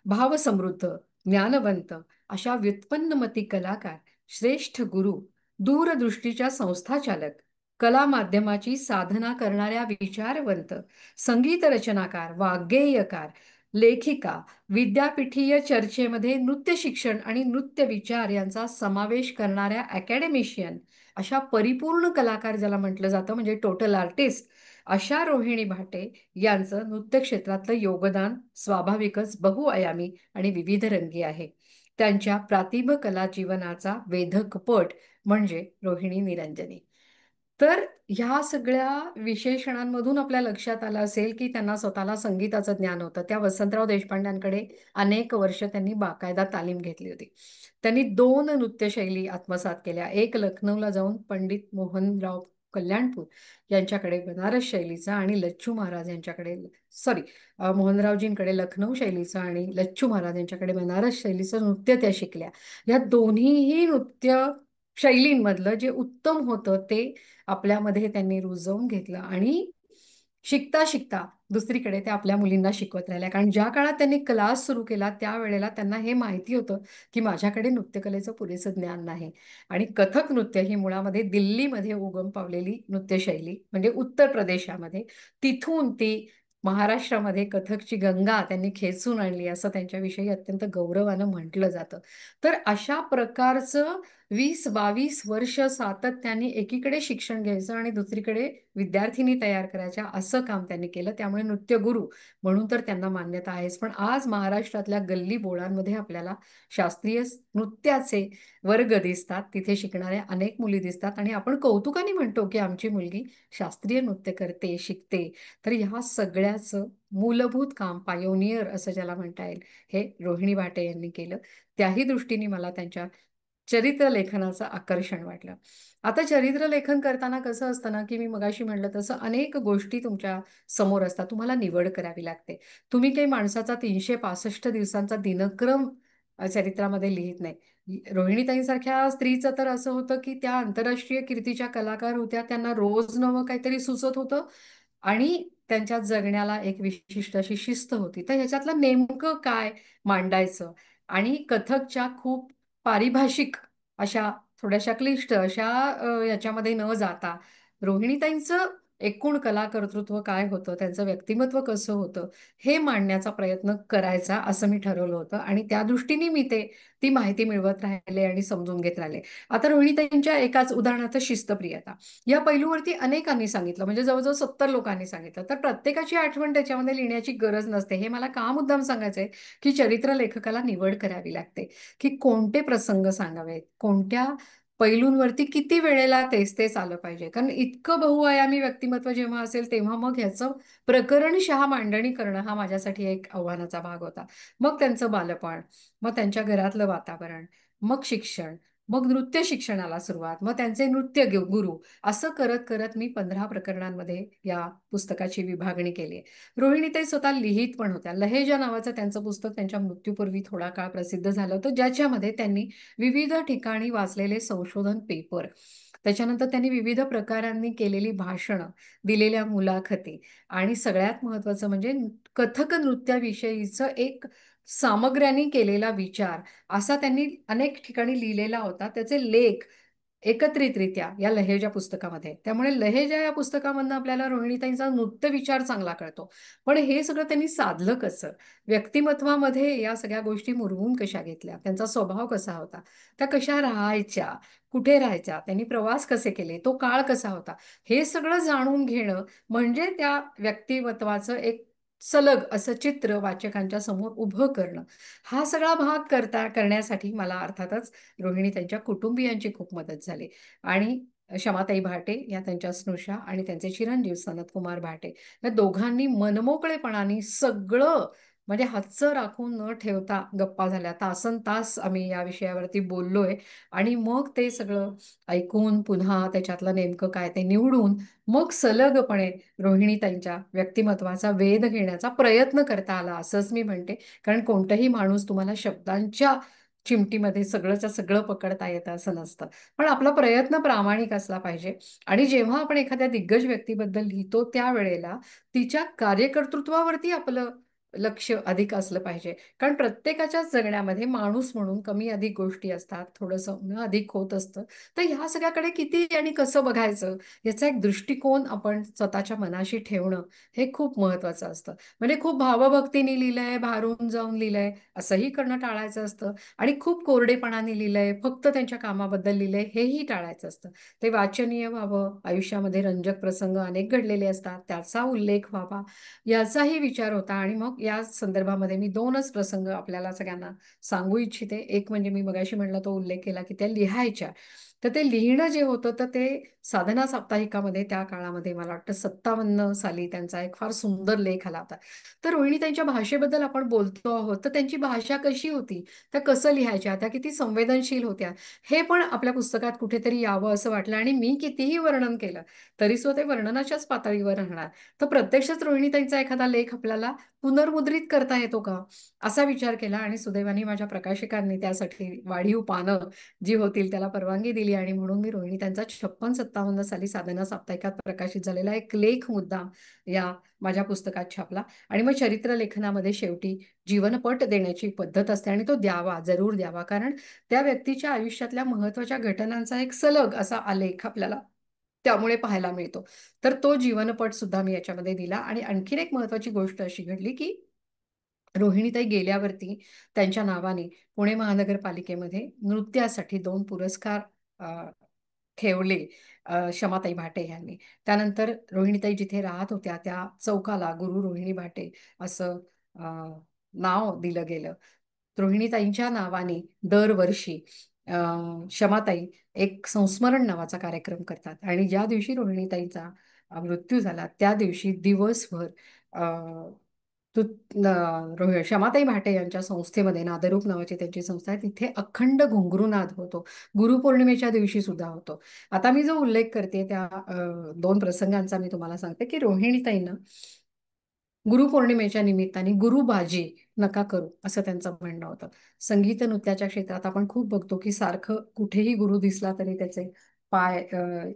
भावसमृद्ध, ज्ञानवंत अशा व्युत्पन्नमती कलाकार, श्रेष्ठ गुरु, दूरदृष्टीच्या संस्थाचालक, कला माध्यमाची साधना करणाऱ्या विचारवंत, संगीत रचनाकार, वाग्गेयकार, लेखिका, विद्यापीठीय चर्चेमध्ये नृत्य शिक्षण आणि नृत्य विचार यांचा समावेश करणाऱ्या अकॅडमिशियन, अशा परिपूर्ण कलाकार ज्याला म्हटलं जातं, म्हणजे टोटल आर्टिस्ट, अशा रोहिणी भाटे यांचं नृत्य क्षेत्रातलं योगदान स्वाभाविकच बहुआयामी आणि विविधरंगी आहे. त्यांच्या प्रातिभ कला जीवनाचा वेधक पट म्हणजे रोहिणी निरंजनी. तर ह्या सगळ्या विशेषणांमधून आपल्या लक्षात आलं असेल की त्यांना स्वतःला संगीताचं ज्ञान होतं. त्या वसंतराव देशपांड्यांकडे अनेक वर्ष त्यांनी बाकायदा तालीम घेतली होती. त्यांनी 2 नृत्यशैली आत्मसात केल्या. एक लखनौला जाऊन पंडित मोहनराव कल्याणपूर यांच्याकडे बनारस शैलीचा आणि लच्छू महाराज यांच्याकडे मोहनरावजींकडे लखनौ शैलीचं आणि लच्छू महाराज यांच्याकडे बनारस शैलीचं नृत्य त्या शिकल्या. या दोन्हीही नृत्य शैलींमधलं जे उत्तम होतं ते आपल्यामध्ये त्यांनी रुजवून घेतलं आणि शिकता शिकता दुसरीकडे त्या आपल्या मुलींना शिकवत राहिल्या. कारण ज्या काळात त्यांनी क्लास सुरू केला त्यावेळेला त्यांना हे माहिती होतं की माझ्याकडे नृत्यकलेचं पुरेसं ज्ञान नाही. आणि कथक नृत्य ही मुळामध्ये दिल्लीमध्ये उगम पावलेली नृत्यशैली, म्हणजे उत्तर प्रदेशामध्ये, तिथून ती महाराष्ट्रामध्ये कथकची गंगा त्यांनी खेचून आणली असं त्यांच्याविषयी अत्यंत गौरवानं म्हटलं जातं. तर अशा प्रकारचं 20-22 वर्ष सातत्याने एकीकडे शिक्षण घ्यायचं आणि दुसरीकडे विद्यार्थिनी तयार करायच्या असं काम त्यांनी केलं. त्यामुळे नृत्यगुरू म्हणून तर त्यांना मान्यता आहेच. पण आज महाराष्ट्रातल्या गल्ली बोळांमध्ये आपल्याला शास्त्रीय नृत्याचे वर्ग दिसतात. तिथे शिकणाऱ्या अनेक मुली दिसतात आणि आपण कौतुकाने म्हणतो की आमची मुलगी शास्त्रीय नृत्य करते, शिकते. तर ह्या सगळ्याचं मूलभूत काम, पायोनियर असं ज्याला म्हणता येईल, हे रोहिणी भाटे यांनी केलं. त्याही दृष्टीने मला त्यांच्या चरित्र लेखनाचं आकर्षण वाटलं. आता चरित्र लेखन करताना कसं असतं ना, की मी मगाशी म्हटलं तसं अनेक गोष्टी तुमच्या समोर असतात. तुम्हाला निवड करावी लागते. तुम्ही काही माणसाचा 365 दिवसांचा दिनक्रम चरित्रामध्ये लिहित नाही. रोहिणीताईंसारख्या स्त्रीचं तर असं होतं, की त्या आंतरराष्ट्रीय कीर्तीच्या कलाकार होत्या. त्यांना रोज नवं काहीतरी सुचत होतं आणि त्यांच्या जगण्याला एक विशिष्ट अशी शिस्त होती. तर ह्याच्यातलं नेमकं काय मांडायचं आणि कथकच्या खूप पारिभाषिक अशा थोड्याशा क्लिष्ट अशा याच्यामध्ये न जाता रोहिणीताईंचं एकूण कलाकर्तृत्व काय होतं, त्यांचं व्यक्तिमत्व कसं होतं, हे मांडण्याचा प्रयत्न करायचा असं मी ठरवलं होतं आणि त्या दृष्टीने मी ती माहिती मिळवत राहिले आणि समजून घेत राहिले. आता रोहिणीताईंच्या एकाच उदाहरणार्थ शिस्तप्रियता या पैलूवरती अनेकांनी सांगितलं, म्हणजे जवळजवळ 70 लोकांनी सांगितलं. तर प्रत्येकाची आठवण त्याच्यामध्ये लिहिण्याची गरज नसते. हे मला का मुद्दाम सांगायचंय की चरित्र लेखकाला निवड करावी लागते की कोणते प्रसंग सांगावेत, कोणत्या पैलूंवरती किती वेळेला तेच तेच आलं पाहिजे. कारण इतकं बहुआयामी व्यक्तिमत्व जेव्हा असेल तेव्हा मग ह्याचं प्रकरणशः मांडणी करणं हा माझ्यासाठी एक आव्हानाचा भाग होता. मग त्यांचं बालपण, मग त्यांच्या घरातलं वातावरण, मग शिक्षण, मग नृत्य शिक्षणाला सुरुवात, मग त्यांचे नृत्य गुरु, असं करत करत मी 15 प्रकरणांमध्ये या पुस्तकाची विभागणी केली. रोहिणीताई स्वतः लिहित पण होत्या. लहेजा नावाचं त्यांचं पुस्तक त्यांच्या मृत्यूपूर्वी थोडा काळ प्रसिद्ध झालं होतं, ज्याच्यामध्ये त्यांनी विविध ठिकाणी वाचलेले संशोधन पेपर, त्याच्यानंतर त्यांनी विविध प्रकारांनी केलेली भाषणं, दिलेल्या मुलाखती आणि सगळ्यात महत्त्वाचं म्हणजे कथक नृत्याविषयीचं एक सामग्र्यांनी केलेला विचार असा त्यांनी अनेक ठिकाणी लिहिलेला होता. त्याचे लेख एकत्रितरित्या या लहेजा पुस्तकामध्ये. त्यामुळे लहेजा या पुस्तकामधनं आपल्याला रोहिणीताईंचा नृत्य विचार चांगला कळतो. पण हे सगळं त्यांनी साधलं कसं? व्यक्तिमत्वामध्ये या सगळ्या गोष्टी मुरवून कशा घेतल्या? त्यांचा स्वभाव कसा होता? त्या कशा राहायच्या? कुठे राहायच्या? त्यांनी प्रवास कसे केले? तो काळ कसा होता? हे सगळं जाणून घेणं म्हणजे त्या व्यक्तिमत्वाचं एक सलग असं चित्र वाचकांच्या समोर उभं करणं. हा सगळा भाग करण्यासाठी मला अर्थातच रोहिणी त्यांच्या कुटुंबियांची खूप मदत झाली आणि क्षमाताई भाटे या त्यांच्या स्नुषा आणि त्यांचे चिरंजीव सनत कुमार भाटे या दोघांनी मनमोकळेपणाने सगळं म्हणजे हातचं राखून न ठेवता गप्पा झाल्या. तासन तास आम्ही या विषयावरती बोललोय आणि मग ते सगळं ऐकून पुन्हा त्याच्यातलं नेमकं काय ते निवडून मग सलगपणे रोहिणीताईंच्या व्यक्तिमत्वाचा वेध घेण्याचा प्रयत्न करता आला असंच मी म्हणते. कारण कोणताही माणूस तुम्हाला शब्दांच्या चिमटीमध्ये सगळंच्या सगळं पकडता येतं असं नसतं. पण आपला प्रयत्न प्रामाणिक असला पाहिजे आणि जेव्हा आपण एखाद्या दिग्गज व्यक्तीबद्दल लिहितो त्यावेळेला तिच्या कार्यकर्तृत्वावरती आपलं लक्ष अधिक असलं पाहिजे. कारण प्रत्येकाच्याच जगण्यामध्ये माणूस म्हणून कमी अधिक गोष्टी असतात, थोडंसं न अधिक होत असतं. तर ह्या सगळ्याकडे किती आणि कसं बघायचं याचा एक दृष्टिकोन आपण स्वतःच्या मनाशी ठेवणं हे खूप महत्वाचं असतं. म्हणजे खूप भावभक्तीने लिहिलंय, भारून जाऊन लिहिलंय असंही करणं टाळायचं असतं आणि खूप कोरडेपणाने लिहिलंय, फक्त त्यांच्या कामाबद्दल लिहिलंय हेही टाळायचं असतं. ते वाचनीय व्हावं, आयुष्यामध्ये रंजक प्रसंग अनेक घडलेले असतात, त्याचा उल्लेख व्हावा याचाही विचार होता. आणि मग या संदर्भामध्ये मी 2च प्रसंग आपल्याला सगळ्यांना सांगू इच्छिते. एक म्हणजे मी मगाशी म्हणला तो उल्लेख केला की त्या लिहायच्या. तर ते लिहिणं जे होतं तर ते साधना साप्ताहिकामध्ये त्या काळामध्ये मला वाटतं 57 साली त्यांचा एक फार सुंदर लेख आला होता. तर रोहिणी त्यांच्या भाषेबद्दल आपण बोलतो आहोत तर त्यांची भाषा कशी होती, त्या कसं लिहायच्या, त्या किती संवेदनशील होत्या, हे पण आपल्या पुस्तकात कुठेतरी यावं असं वाटलं. आणि मी कितीही वर्णन केलं तरी सुद्धा ते वर्णनाच्याच पातळीवर राहणार. तर प्रत्यक्षच रोहिणीताईंचा एखादा लेख आपल्याला पुनर्मुद्रित करता येतो का असा विचार केला आणि सुदैवाने माझ्या प्रकाशकांनी त्यासाठी वाढीव पानं जी होतील त्याला परवानगी दिली आणि म्हणून मी रोहिणी त्यांचा 56-57 साली साधना साप्ताहिकात प्रकाशित झालेला एक लेख मुद्दाम या माझ्या पुस्तकात छापला. आणि मग चरित्र लेखनामध्ये शेवटी जीवनपट देण्याची पद्धत असते आणि तो द्यावा, जरूर द्यावा. कारण त्या व्यक्तीच्या आयुष्यातल्या महत्वाच्या घटनांचा एक सलग असा आलेख आपल्याला त्यामुळे पाहायला मिळतो. तर तो जीवनपट सुद्धा मी याच्यामध्ये दिला. आणि आणखीन एक महत्वाची गोष्ट अशी घडली की रोहिणीताई गेल्यावरती त्यांच्या नावाने पुणे महानगरपालिकेमध्ये नृत्यासाठी 2 पुरस्कार अ, ठेवले क्षमाताई भाटे यांनी. त्यानंतर रोहिणीताई जिथे राहत होत्या त्या चौकाला गुरु रोहिणी भाटे असं अ, नाव दिलं गेलं. रोहिणीताईंच्या नावाने दरवर्षी अ, क्षमाताई एक संस्मरण नावाचा कार्यक्रम करतात आणि ज्या दिवशी रोहिणीताईंचा मृत्यू झाला त्या दिवशी दिवसभर अ, तु क्षमाताई भाटे यांच्या संस्थेमध्ये नादरूप नावाची त्यांची संस्था आहे तिथे अखंड घुंगरूनाद होतो. गुरुपौर्णिमेच्या दिवशी सुद्धा होतो. आता मी जो उल्लेख करते त्या 2 प्रसंगांचा मी तुम्हाला सांगते की रोहिणीताईंना गुरुपौर्णिमेच्या निमित्ताने गुरुबाजी नका करू असं त्यांचं म्हणणं होतं. संगीत नृत्याच्या क्षेत्रात आपण खूप बघतो की सारखं कुठेही गुरु दिसला तरी त्याचे पाय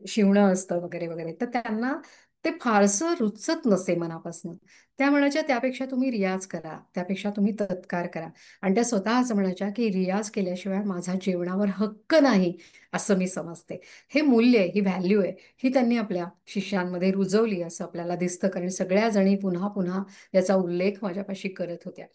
शिवणं असतं वगैरे वगैरे. तर त्यांना ते फारसं रुचत नसे मनापासून. त्या म्हणायच्या त्यापेक्षा तुम्ही रियाज करा, त्यापेक्षा तुम्ही तत्कार करा. आणि त्या स्वतः असं म्हणायच्या की रियाज केल्याशिवाय माझा जेवणावर हक्क नाही असं मी समजते. हे मूल्य आहे, ही व्हॅल्यू आहे, ही त्यांनी आपल्या शिष्यांमध्ये रुजवली असं आपल्याला दिसतं. कारण सगळ्या जणी पुन्हा पुन्हा याचा उल्लेख माझ्यापाशी करत होत्या.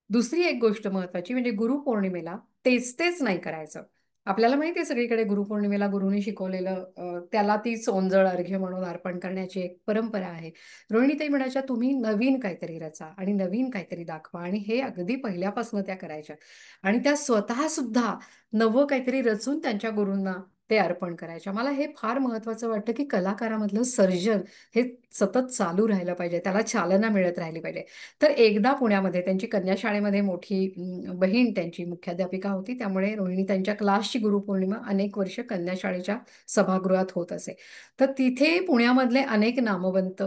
दुसरी एक गोष्ट महत्वाची म्हणजे गुरुपौर्णिमेला तेच तेच नाही करायचं. आपल्याला माहिती आहे सगळीकडे गुरुपौर्णिमेला गुरुनी शिकवलेलं त्याला ती सोंजळ अर्घ्य म्हणून अर्पण करण्याची एक परंपरा आहे. रोहिणीताई म्हणायच्या तुम्ही नवीन काहीतरी रचा आणि नवीन काहीतरी दाखवा. आणि हे अगदी पहिल्यापासून त्या करायच्या. आणि त्या स्वतः सुद्धा नवं काहीतरी रचून त्यांच्या गुरूंना ते अर्पण करायच्या. मला हे फार महत्वाचं वाटतं की कलाकारामधलं सर्जन हे सतत चालू राहिलं पाहिजे, त्याला चालना मिळत राहिली पाहिजे. तर एकदा पुण्यामध्ये त्यांची कन्या शाळेमध्ये मोठी बहीण त्यांची मुख्याध्यापिका होती. त्यामुळे रोहिणी त्यांच्या क्लासची गुरुपौर्णिमा अनेक वर्ष कन्या शाळेच्या सभागृहात होत असे. तर तिथे पुण्यामधले अनेक नामवंत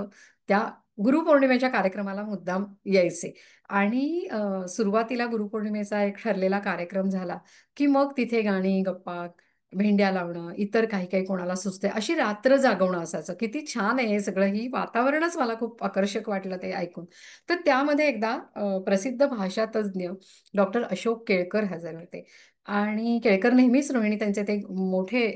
त्या गुरुपौर्णिमेच्या कार्यक्रमाला मुद्दाम यायचे. आणि सुरुवातीला गुरुपौर्णिमेचा एक ठरलेला कार्यक्रम झाला की मग तिथे गाणी, गप्पा, भेंड्या लावणं, इतर काही काही कोणाला सुचते अशी रात्र जागवणं असायचं. किती छान आहे हे सगळं, ही वातावरणच मला खूप आकर्षक वाटलं ते ऐकून. तर त्यामध्ये एकदा प्रसिद्ध भाषातज्ञ डॉक्टर अशोक केळकर हजर होते. आणि केळकर नेहमीच रोहिणी त्यांचे ते मोठे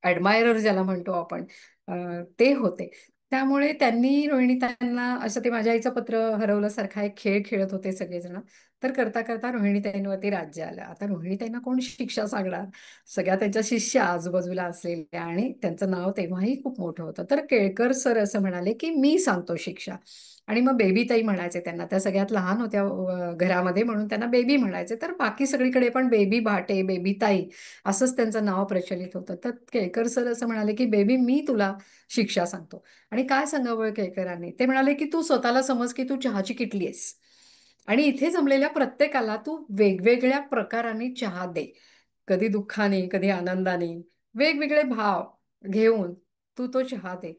ॲडमायरर ज्याला म्हणतो आपण अ, ते होते. त्यामुळे त्यांनी रोहिणी त्यांना असं ते माझ्या आईचं पत्र हरवल्यासारखा एक खेळ खेळत होते सगळेजण. तर करता करता रोहिणीताईंवरती राज्य आलं. आता रोहिणीताईंना कोण शिक्षा सांगणार? सगळ्या त्यांच्या शिष्या आजूबाजूला असलेल्या आणि त्यांचं नाव तेव्हाही खूप मोठं होतं. तर केळकर सर असं म्हणाले की मी सांगतो शिक्षा. आणि मग बेबी ताई म्हणायचे त्यांना. त्या सगळ्यात लहान होत्या घरामध्ये, म्हणून त्यांना बेबी म्हणायचे. तर बाकी सगळीकडे पण बेबी भाटे, बेबी ताई असंच त्यांचं नाव प्रचलित होतं. तर केळकर सर असं म्हणाले की बेबी, मी तुला शिक्षा सांगतो. आणि काय सांगावं केळकरांनी, ते म्हणाले की तू स्वतःला समज की तू चहाची किटली आहेस आणि इथे जमलेल्या प्रत्येकाला तू वेगवेगळ्या प्रकाराने चहा दे. कधी दुःखाने, कधी आनंदाने, वेगवेगळे भाव घेऊन तू तो चहा दे.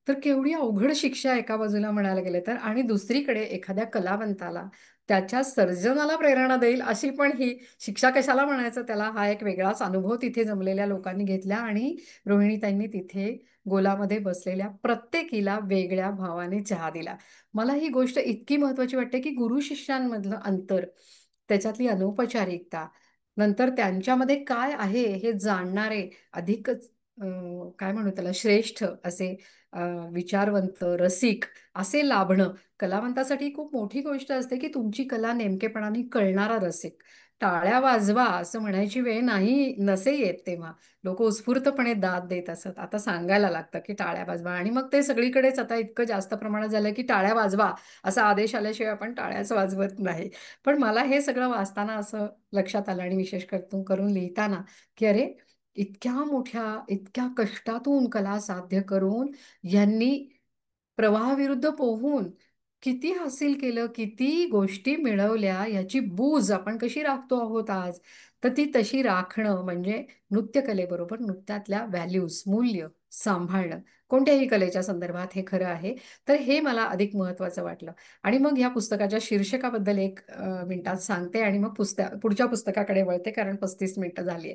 तर केवढी अवघड शिक्षा आहे एका बाजूला म्हणायला गेले तर. आणि दुसरीकडे एखाद्या कलावंताला त्याच्या सर्जनाला प्रेरणा देईल अशी पण ही शिक्षा, कशाला म्हणायचं त्याला, हा एक वेगळाच अनुभव तिथे जमलेल्या लोकांनी घेतला. आणि रोहिणीताईंनी तिथे गोलामध्ये बसलेल्या प्रत्येकीला वेगळ्या भावाने चहा दिला. मला ही गोष्ट इतकी महत्वाची वाटते की गुरु शिष्यांमधलं अंतर, त्याच्यातली अनौपचारिकता, नंतर त्यांच्यामध्ये काय आहे हे जाणणारे अधिकच काय म्हणू त्याला, श्रेष्ठ असे विचारवंत, रसिक असे लाभणं कलावंतासाठी खूप मोठी गोष्ट असते. की तुमची कला नेमकेपणाने कळणारा रसिक. टाळ्या वाजवा असं म्हणायची वेळ नाही, नसे येत तेव्हा. लोक उत्स्फूर्तपणे दाद देत असत. आता सांगायला लागतं की टाळ्या वाजवा, आणि मग ते सगळीकडेच आता इतकं जास्त प्रमाणात झालं की टाळ्या वाजवा असा आदेश आल्याशिवाय आपण टाळ्याच वाजवत नाही. पण मला हे सगळं वाचताना असं लक्षात आलं, आणि विशेष करून लिहिताना, की अरे, इतक्या मोठ्या, इतक्या कष्टातून कला साध्य करून यांनी प्रवाहाविरुद्ध पोहून किती हासिल केलं, किती गोष्टी मिळवल्या, याची बूज आपण कशी राखतो आहोत आज. तर ती तशी राखणं म्हणजे नृत्यकलेबरोबर नृत्यातल्या व्हॅल्यूज, मूल्य सांभाळणं, कोणत्याही कलेच्या संदर्भात हे खरं आहे. तर हे मला अधिक महत्त्वाचं वाटलं. आणि मग ह्या पुस्तकाच्या शीर्षकाबद्दल एक मिनिटात सांगते, आणि मग पुढच्या पुस्तकाकडे वळते, कारण 35 मिनिटं झाली.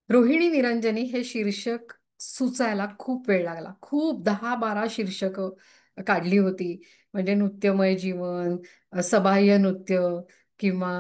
रोहिणी निरंजनी हे शीर्षक सुचायला खूप वेळ लागला. खूप 10-12 शीर्षक काढली होती. म्हणजे नृत्यमय जीवन, सबाह्य नृत्य, किंवा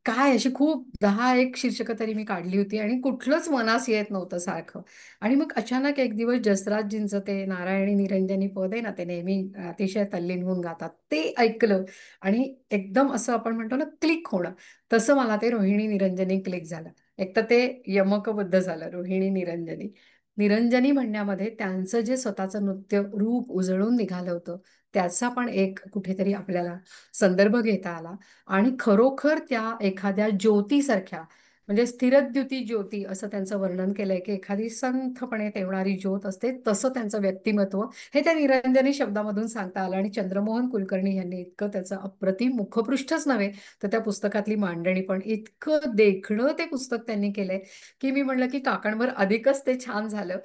काय अशी खूप 10 एक शीर्षकं तरी मी काढली होती, आणि कुठलंच मनास येत नव्हतं सारखं. आणि मग अचानक एक दिवस जसराजजींचं ते नारायणी निरंजनी पद आहे ना, ते नेहमी अतिशय तल्लीन होऊन गातात, ते ऐकलं. आणि एकदम असं आपण म्हणतो ना, क्लिक होणं, तसं मला ते रोहिणी निरंजनी क्लिक झालं. एक तर ते यमकबद्ध झालं, रोहिणी निरंजनी. निरंजनी म्हणण्यामध्ये त्यांचं जे स्वतःचं नृत्य रूप उजळून निघालं होतं, त्याचा पण एक कुठेतरी आपल्याला संदर्भ घेता आला. आणि खरोखर त्या एखाद्या ज्योतीसारख्या, म्हणजे स्थिरद्युती ज्योती असं त्यांचं वर्णन केलंय, की एखादी संथपणे तेवणारी ज्योत असते, तसं त्यांचं व्यक्तिमत्व हे त्या निरंजनी शब्दामधून सांगता आलं. आणि चंद्रमोहन कुलकर्णी यांनी इतकं त्याचं अप्रतिम मुखपृष्ठच नव्हे, तर त्या पुस्तकातली मांडणी पण इतकं देखणं ते पुस्तक त्यांनी केलंय, की मी म्हणलं की काकणभर अधिकच ते छान झालं.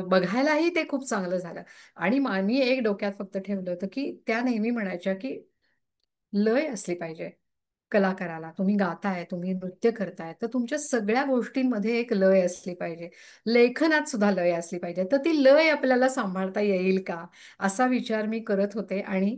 बघायलाही ते खूप चांगलं झालं. आणि मी एक डोक्यात फक्त ठेवलं होतं, की त्या नेहमी म्हणायच्या की लय असली पाहिजे कलाकाराला. तुम्ही गाताय, तुम्ही नृत्य करताय, तर तुमच्या सगळ्या गोष्टींमध्ये एक लय असली पाहिजे. लेखनात सुद्धा लय असली पाहिजे. तर ती लय आपल्याला सांभाळता येईल का, असा विचार मी करत होते. आणि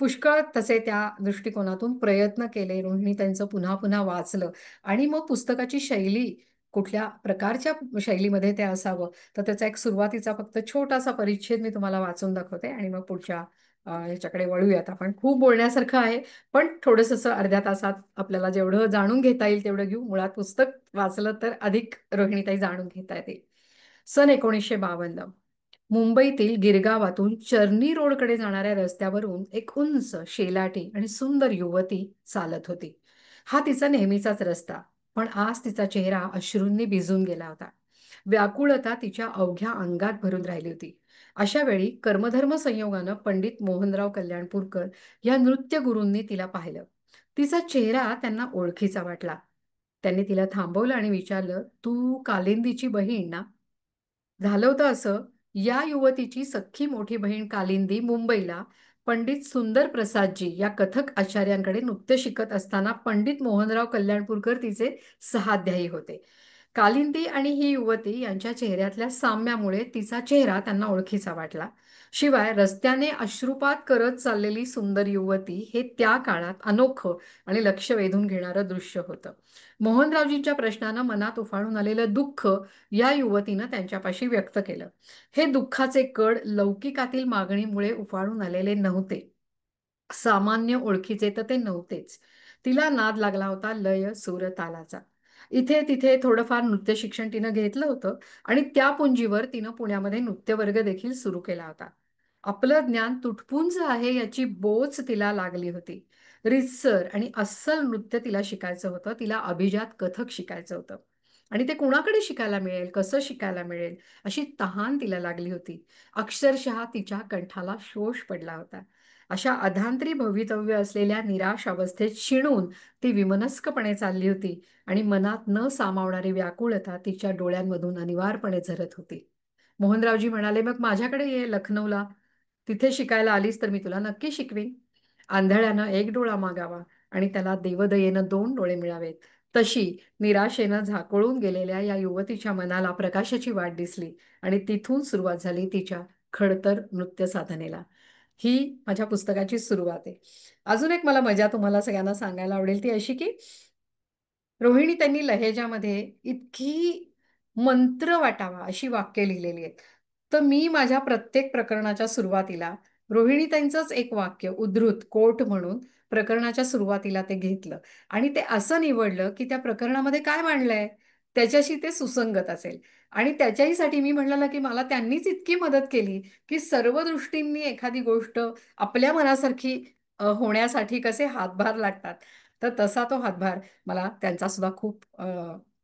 पुष्कळ तसे त्या दृष्टिकोनातून प्रयत्न केले. रोहिणी त्यांचं पुन्हा पुन्हा वाचलं. आणि मग पुस्तकाची शैली, कुठल्या प्रकारच्या शैलीमध्ये ते असावं, तर त्याचा एक सुरुवातीचा फक्त छोटासा परिच्छेद मी तुम्हाला वाचून दाखवते, आणि मग पुढच्या ह्याच्याकडे वळूयात आपण. खूप बोलण्यासारखं आहे, पण थोडंसं असं अर्ध्या तासात आपल्याला जेवढं जाणून घेता येईल तेवढं घेऊ. मुळात पुस्तक वाचलं तर अधिक रोहिणीताई जाणून घेता येते. सन 1952, मुंबईतील गिरगावातून चर्नी रोडकडे जाणाऱ्या रस्त्यावरून एक उंच, शेलाटी आणि सुंदर युवती चालत होती. हा तिचा नेहमीचाच रस्ता, पण आज तिचा चेहरा अश्रूंनी भिजून गेला होता. व्याकुळता तिच्या अवघ्या अंगात भरून राहिली होती. अशा वेळी कर्मधर्म संयोगानं पंडित मोहनराव कल्याणपूरकर या नृत्यगुरूंनी तिला पाहिलं. तिचा चेहरा त्यांना ओळखीचा वाटला. त्यांनी तिला थांबवलं आणि विचारलं, तू कालिंदीची बहीण ना? झालं होतं असं, या युवतीची सख्खी मोठी बहीण कालिंदी मुंबईला पंडित सुंदर प्रसादजी या कथक आचार्यांकडे नृत्य शिकत असताना पंडित मोहनराव कल्याणपूरकर तिचे सहाध्यायी होते. कालिंदी आणि ही युवती यांच्या चेहऱ्यातल्या साम्यामुळे तिचा चेहरा त्यांना ओळखीचा वाटला. शिवाय रस्त्याने अश्रुपात करत चाललेली सुंदर युवती हे त्या काळात अनोखं आणि लक्ष वेधून घेणारं दृश्य होतं. मोहनरावजींच्या प्रश्नानं मनात उफाळून आलेलं दुःख या युवतीनं त्यांच्यापाशी व्यक्त केलं. हे दुःखाचे कड लौकिकातील मागणीमुळे उफाळून आलेले नव्हते. सामान्य ओळखीचे तर ते नव्हतेच. तिला नाद लागला होता लय, सूर, तालाचा. इथे तिथे थोडंफार नृत्य शिक्षण तिनं घेतलं होतं, आणि त्या पुंजीवर तिनं पुण्यामध्ये नृत्यवर्ग देखील सुरू केला होता. आपलं ज्ञान तुटपुंज आहे याची बोच तिला लागली होती. रीतसर आणि अस्सल नृत्य तिला शिकायचं होतं. तिला अभिजात कथक शिकायचं होतं. आणि ते कुणाकडे शिकायला मिळेल, कसं शिकायला मिळेल, अशी तहान तिला लागली होती. अक्षरशः तिच्या कंठाला शोष पडला होता. अशा अधांतरी भवितव्य असलेल्या निराश अवस्थेत शिणून ती विमनस्कपणे चालली होती आणि मनात न सामावणारी व्याकुळता तिच्या डोळ्यांमधून अनिवार्यपणे झरत होती. मोहनरावजी म्हणाले, "मग माझ्याकडे ये लखनौला. तिथे शिकायला आलीस तर मी तुला नक्की शिकवीन." आंधळ्यानं एक डोळा मागावा आणि त्याला देवदयेनं दोन डोळे मिळावेत. तशी निराशेनं झाकोळून गेलेल्या या युवतीच्या मनाला प्रकाशाची वाट दिसली आणि तिथून सुरुवात झाली तिच्या खडतर नृत्य साधनेला. ही माझ्या पुस्तकाची सुरुवात आहे. अजून एक मला मजा तुम्हाला सगळ्यांना सांगायला आवडेल ती अशी की रोहिणी त्यांनी लहेजामध्ये इतकी मंत्र वाटावा अशी वाक्य लिहिलेली आहेत. तर मी माझ्या प्रत्येक प्रकरणाच्या सुरुवातीला रोहिणीताईंचंच एक वाक्य उद्धृत कोट म्हणून प्रकरणाच्या सुरुवातीला ते घेतलं आणि ते असं निवडलं की त्या प्रकरणामध्ये काय मांडलंय त्याच्याशी ते सुसंगत असेल. आणि त्याच्याहीसाठी मी म्हणलं ना की मला त्यांनीच इतकी मदत केली की सर्व दृष्टींनी एखादी गोष्ट आपल्या मनासारखी होण्यासाठी कसे हातभार लागतात, तर तसा तो हातभार मला त्यांचा सुद्धा खूप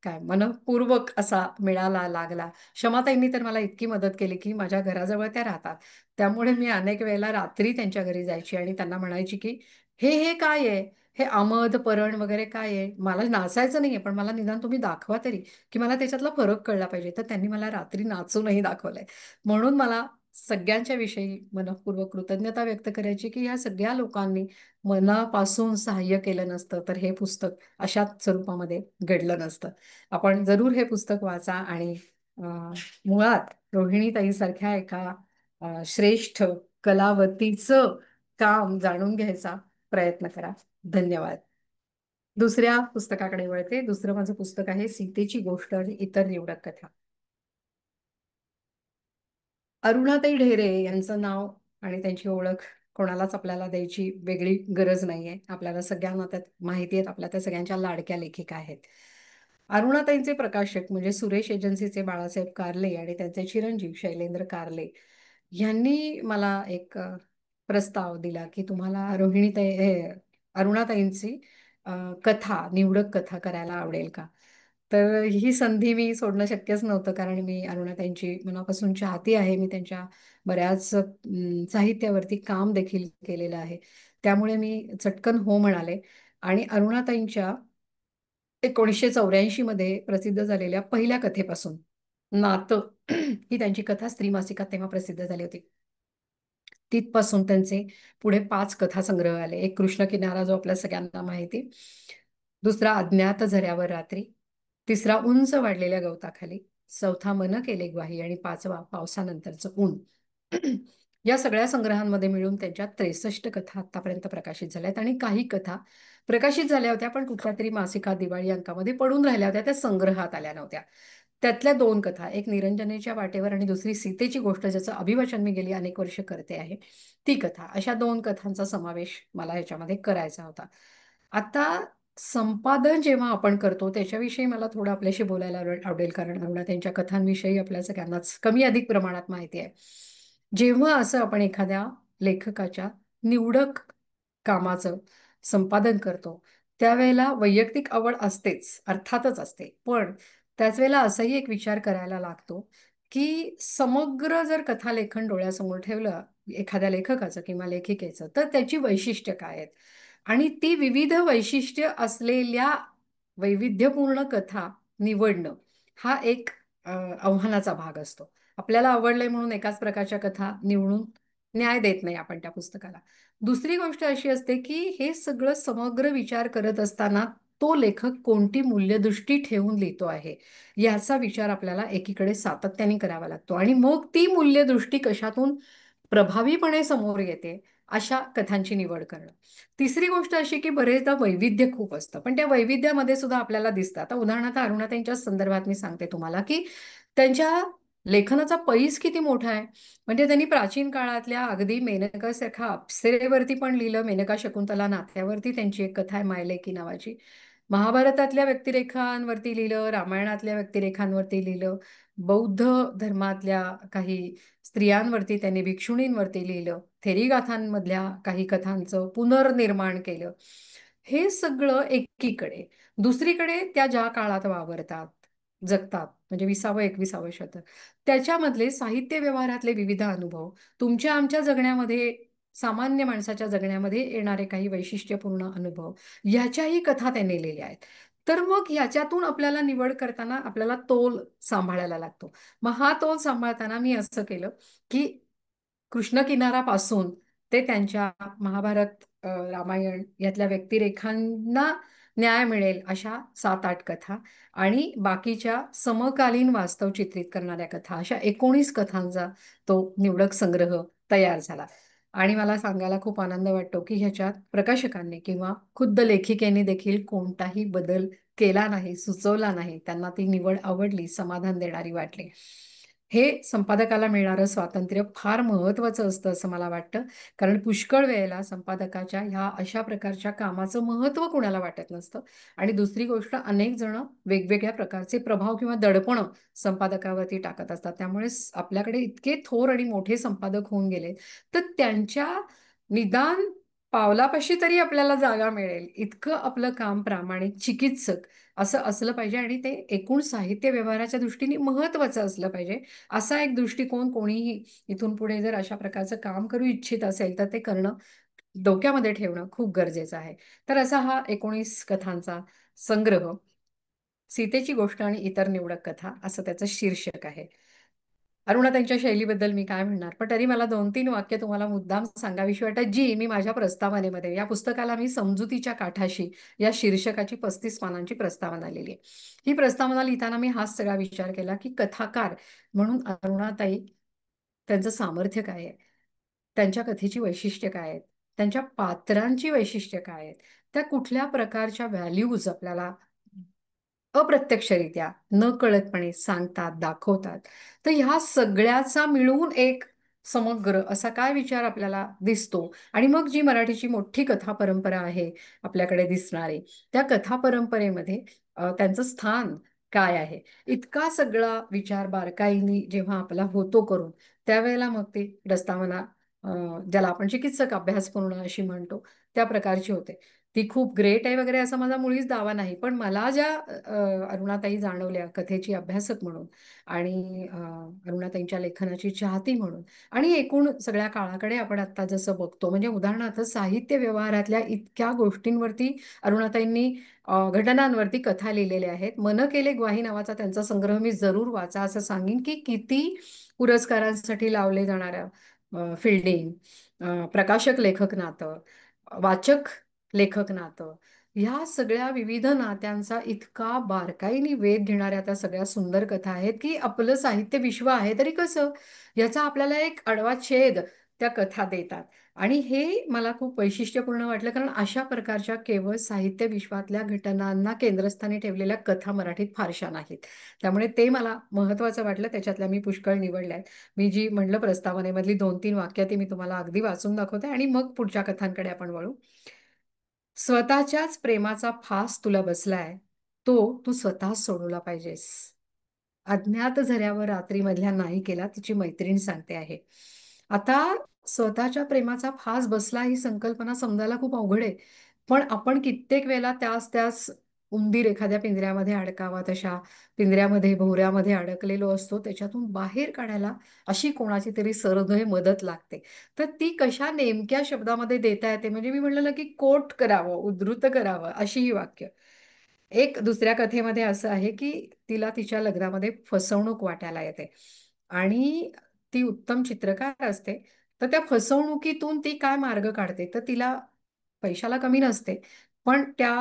काय मनःपूर्वक असा मिळाला लागला. क्षमाताईंनी तर मला इतकी मदत केली की माझ्या घराजवळ त्या राहतात. त्यामुळे मी अनेक वेळेला रात्री त्यांच्या घरी जायची आणि त्यांना म्हणायची की हे हे काय आहे, हे आमद परण वगैरे काय आहे, मला नाचायचं नाहीये पण मला निदान तुम्ही दाखवा तरी, की मला त्याच्यातला फरक कळला पाहिजे. तर त्यांनी मला रात्री नाचूनही दाखवलंय. म्हणून मला सगळ्यांच्या विषयी मनःपूर्वक कृतज्ञता व्यक्त करायची की या सगळ्या लोकांनी मनापासून सहाय्य केलं नसतं तर हे पुस्तक अशाच स्वरूपामध्ये घडलं नसतं. आपण जरूर हे पुस्तक वाचा आणि मुळात रोहिणीताईसारख्या एका श्रेष्ठ कलावतीचं काम जाणून घ्यायचा प्रयत्न करा. धन्यवाद. दुसऱ्या पुस्तकाकडे वळते. दुसरं माझं पुस्तक आहे सीतेची गोष्ट आणि इतर निवडक कथा. अरुणाताई ढेरे यांचं नाव आणि त्यांची ओळख कोणालाच आपल्याला द्यायची वेगळी गरज नाहीये. आपल्याला सगळ्यांना त्यात माहिती आहेत. आपल्या त्या सगळ्यांच्या लाडक्या लेखिका आहेत. अरुणाताईंचे प्रकाशक म्हणजे सुरेश एजन्सीचे बाळासाहेब कारले आणि त्यांचे चिरंजीव शैलेंद्र कारले यांनी मला एक प्रस्ताव दिला की तुम्हाला रोहिणीताई अरुणाताईंची कथा निवडक कथा करायला आवडेल का. तर ही संधी मी सोडणं शक्यच नव्हतं कारण मी अरुणाताईंची मनापासून चाहती आहे. मी त्यांच्या बऱ्याच साहित्यावरती काम देखील केलेलं आहे. त्यामुळे मी चटकन हो म्हणाले आणि अरुणाताईंच्या 1984 मध्ये प्रसिद्ध झालेल्या पहिल्या कथेपासून नातं ही त्यांची कथा स्त्री मासिकात तेव्हा प्रसिद्ध झाली होती. तिथपासून त्यांचे पुढे 5 कथासंग्रह आले. एक कृष्ण किनारा जो आपल्या सगळ्यांना माहिती, दुसरा अज्ञात झऱ्यावर रात्री, तिसरा उंच वाढलेल्या गवताखाली, चौथा मन केले ग्वाही आणि पाचवा पावसानंतरचं ऊन. या सगळ्या संग्रहांमध्ये मिळून त्यांच्या 63 कथा आतापर्यंत प्रकाशित झाल्या आहेत आणि काही कथा प्रकाशित झाल्या होत्या पण कुठल्या तरी मासिकात दिवाळी अंकामध्ये पडून राहिल्या होत्या, त्या संग्रहात आल्या नव्हत्या. त्यातल्या 2 कथा, एक निरंजनेच्या वाटेवर आणि दुसरी सीतेची गोष्ट ज्याचं अभिवाचन मी गेली अनेक वर्ष करते आहे, ती कथा. अशा 2 कथांचा समावेश मला ह्याच्यामध्ये करायचा होता. आता संपादन जेव्हा आपण करतो त्याच्याविषयी मला थोडं आपल्याशी बोलायला आवडेल कारण अरुणा त्यांच्या कथांविषयी आपल्या सगळ्यांनाच कमी अधिक प्रमाणात माहिती आहे. जेव्हा असं आपण एखाद्या लेखकाच्या निवडक कामाचं संपादन करतो त्यावेळेला वैयक्तिक आवड असतेच, अर्थातच असते. पण त्याच वेळेला असाही एक विचार करायला लागतो की समग्र जर कथालेखन डोळ्यासमोर ठेवलं एखाद्या लेखकाचं किंवा लेखिकेचं तर त्याची वैशिष्ट्य काय आहेत आणि ती विविध वैशिष्ट्य असलेल्या वैविध्यपूर्ण कथा निवडणं हा एक आव्हानाचा भाग असतो. आपल्याला आवडलंय म्हणून एकाच प्रकारच्या कथा निवडून न्याय देत नाही आपण त्या पुस्तकाला. दुसरी गोष्ट अशी असते की हे सगळं समग्र विचार करत असताना तो लेखक कोणती मूल्यदृष्टी ठेवून लिहितो आहे याचा विचार आपल्याला एकीकडे सातत्याने करावा लागतो आणि मग ती मूल्यदृष्टी कशातून प्रभावीपणे समोर येते अशा कथांची निवड करणं. तिसरी गोष्ट अशी की बरेचदा वैविध्य खूप असतं पण त्या वैविध्यामध्ये सुद्धा आपल्याला दिसतं. आता उदाहरणार्थ अरुणाताईंच्या संदर्भात मी सांगते तुम्हाला की त्यांच्या लेखनाचा पैस किती मोठा आहे. म्हणजे त्यांनी प्राचीन काळातल्या अगदी मेनकासारखा अप्सरेवरती पण लिहिलं. मेनका शकुंतला नात्यावरती त्यांची एक कथा आहे मायलेकी नावाची. महाभारतातल्या व्यक्तिरेखांवरती लिहिलं, रामायणातल्या व्यक्तिरेखांवरती लिहिलं, बौद्ध धर्मातल्या काही स्त्रियांवरती त्यांनी, भिक्षुणींवरती लिहिलं, थेरीगाथांमधल्या काही कथांचं पुनर्निर्माण केलं. हे सगळं एकीकडे. दुसरीकडे त्या ज्या काळात वावरतात, जगतात, म्हणजे 20व-21व शतक, त्याच्यामधले साहित्य व्यवहारातले विविध अनुभव, तुमच्या आमच्या जगण्यामध्ये, सामान्य माणसाच्या जगण्यामध्ये येणारे काही वैशिष्ट्यपूर्ण अनुभव, ह्याच्याही कथा त्यांनी लिहिल्या आहेत. तर मग ह्याच्यातून आपल्याला निवड करताना आपल्याला तोल सांभाळायला लागतो. मग हा तोल सांभाळताना मी असं केलं की कृष्ण किनारापासून ते त्यांच्या महाभारत, रामायण यातल्या व्यक्तिरेखांना न्याय मिळेल अशा 7-8 कथा आणि बाकीच्या समकालीन वास्तव चित्रित करणाऱ्या कथा, अशा 19 कथांचा तो निवडक संग्रह तयार झाला. आणि मला सांगायला खूप आनंद वाटतो की ह्याच्यात प्रकाशकांनी किंवा खुद्द लेखिकेने देखील कोणताही बदल केला नाही, सुचवला नाही. त्यांना ती निवड आवडली, समाधान देणारी वाटली. हे संपादकाला मिळणारं स्वातंत्र्य फार महत्वाचं असतं असं मला वाटतं. कारण पुष्कळ वेळेला संपादकाच्या ह्या अशा प्रकारच्या कामाचं महत्त्व कुणाला वाटत नसतं. आणि दुसरी गोष्ट, अनेक जण वेगवेगळ्या प्रकारचे प्रभाव किंवा दडपणं संपादकावरती टाकत असतात. त्यामुळे आपल्याकडे इतके थोर आणि मोठे संपादक होऊन गेले, तर त्यांच्या निदान पावलापाशी तरी आपल्याला जागा मिळेल इतकं आपलं काम प्रामाणिक चिकित्सक असं असलं पाहिजे आणि ते एकूण साहित्य व्यवहाराच्या दृष्टीने महत्वाचं असलं पाहिजे. असा एक दृष्टिकोन कोणीही इथून पुढे जर अशा प्रकारचं काम करू इच्छित असेल तर ते करणं, डोक्यामध्ये ठेवणं खूप गरजेचं आहे. तर असा हा 19 कथांचा संग्रह, सीतेची गोष्ट आणि इतर निवडक कथा, असं त्याचं शीर्षक आहे. अरुणा, त्यांच्या शैलीबद्दल मी काय म्हणणार, पण तरी मला 2-3 वाक्य तुम्हाला मुद्दाम सांगावीशी वाटतात, जी मी माझ्या प्रस्तावनेमध्ये, या पुस्तकाला मी समजुतीच्या काठाशी या शीर्षकाची 35 पानांची प्रस्तावना लिहिली आहे. ही प्रस्तावना लिहिताना मी हाच सगळा विचार केला की कथाकार म्हणून अरुणाताई, त्यांचं सामर्थ्य काय आहे, त्यांच्या कथेची वैशिष्ट्य काय आहेत, त्यांच्या पात्रांची वैशिष्ट्य काय आहेत, त्या कुठल्या प्रकारच्या व्हॅल्यूज आपल्याला अप्रत्यक्षरित्या न कळतपणे सांगतात, दाखवतात. तर ह्या सगळ्याचा मिळून एक समग्र असा काय विचार आपल्याला दिसतो. आणि मग जी मराठीची मोठी कथा परंपरा आहे आपल्याकडे दिसणारी, त्या कथा परंपरेमध्ये त्यांचं स्थान काय आहे, इतका सगळा विचार बारकाईने जेव्हा आपला होतो करून, त्यावेळेला मग ती प्रस्तावना, ज्याला आपण चिकित्सक अभ्यासपूर्ण अशी म्हणतो, त्या प्रकारची होते. ती खूप ग्रेट आहे वगैरे असा माझा मुळीच दावा नाही. पण मला ज्या अरुणाताई जाणवल्या कथेची अभ्यासक म्हणून आणि अरुणाताईंच्या लेखनाची चाहती म्हणून आणि एकूण सगळ्या काळाकडे आपण आता जसं बघतो, म्हणजे उदाहरणार्थ साहित्य व्यवहारातल्या इतक्या गोष्टींवरती अरुणाताईंनी, घटनांवरती कथा लिहिलेल्या आहेत. मन केले ग्वाही नावाचा त्यांचा संग्रह मी जरूर वाचा, असं सांगेन की किती पुरस्कारांसाठी लावले जाणाऱ्या फिल्डिंग, प्रकाशक लेखक नातं, वाचक लेखक नातं, ह्या सगळ्या विविध नात्यांचा इतका बारकाईने वेध घेणाऱ्या त्या सगळ्या सुंदर कथा आहेत की आपलं साहित्य विश्व आहे तरी कसं, याचा आपल्याला एक आडवा छेद त्या कथा देतात. आणि हे मला खूप वैशिष्ट्यपूर्ण वाटलं, कारण अशा प्रकारच्या केवळ साहित्य विश्वातल्या घटनांना केंद्रस्थानी ठेवलेल्या कथा मराठीत फारशा नाहीत. त्यामुळे ते मला महत्त्वाचं वाटलं. त्याच्यातल्या मी पुष्कळ निवडल्या आहेत. मी जी म्हणलं प्रस्तावनेमधली 2-3 वाक्य ती मी तुम्हाला अगदी वाचून दाखवते आणि मग पुढच्या कथांकडे आपण वळू. स्वतःच्याच प्रेमाचा फास तुला बसलाय, तो तू स्वतःच सोडवला पाहिजेस. अज्ञात झऱ्यावर रात्रीमधल्या नायिकेला तिची मैत्रीण सांगते आहे. आता स्वतःच्या प्रेमाचा फास बसला ही संकल्पना समजायला खूप अवघड आहे. पण आपण कित्येक वेळेला त्याच त्याच उंदीर एखाद्या पिंजऱ्यामध्ये अडकावा तशा पिंजऱ्यामध्ये, भोवऱ्यामध्ये अडकलेलो असतो. त्याच्यातून बाहेर काढायला अशी कोणाची तरी सहृदय मदत लागते. तर ती कशा नेमक्या शब्दामध्ये देता येते, म्हणजे मी म्हणलं ना की कोट करावं, उद्धृत करावं अशी ही वाक्य. एक दुसऱ्या कथेमध्ये असं आहे की तिला तिच्या लग्नामध्ये फसवणूक वाटायला येते आणि ती उत्तम चित्रकार असते. तर त्या फसवणुकीतून ती काय मार्ग काढते, तर तिला पैशाला कमी नसते, पण त्या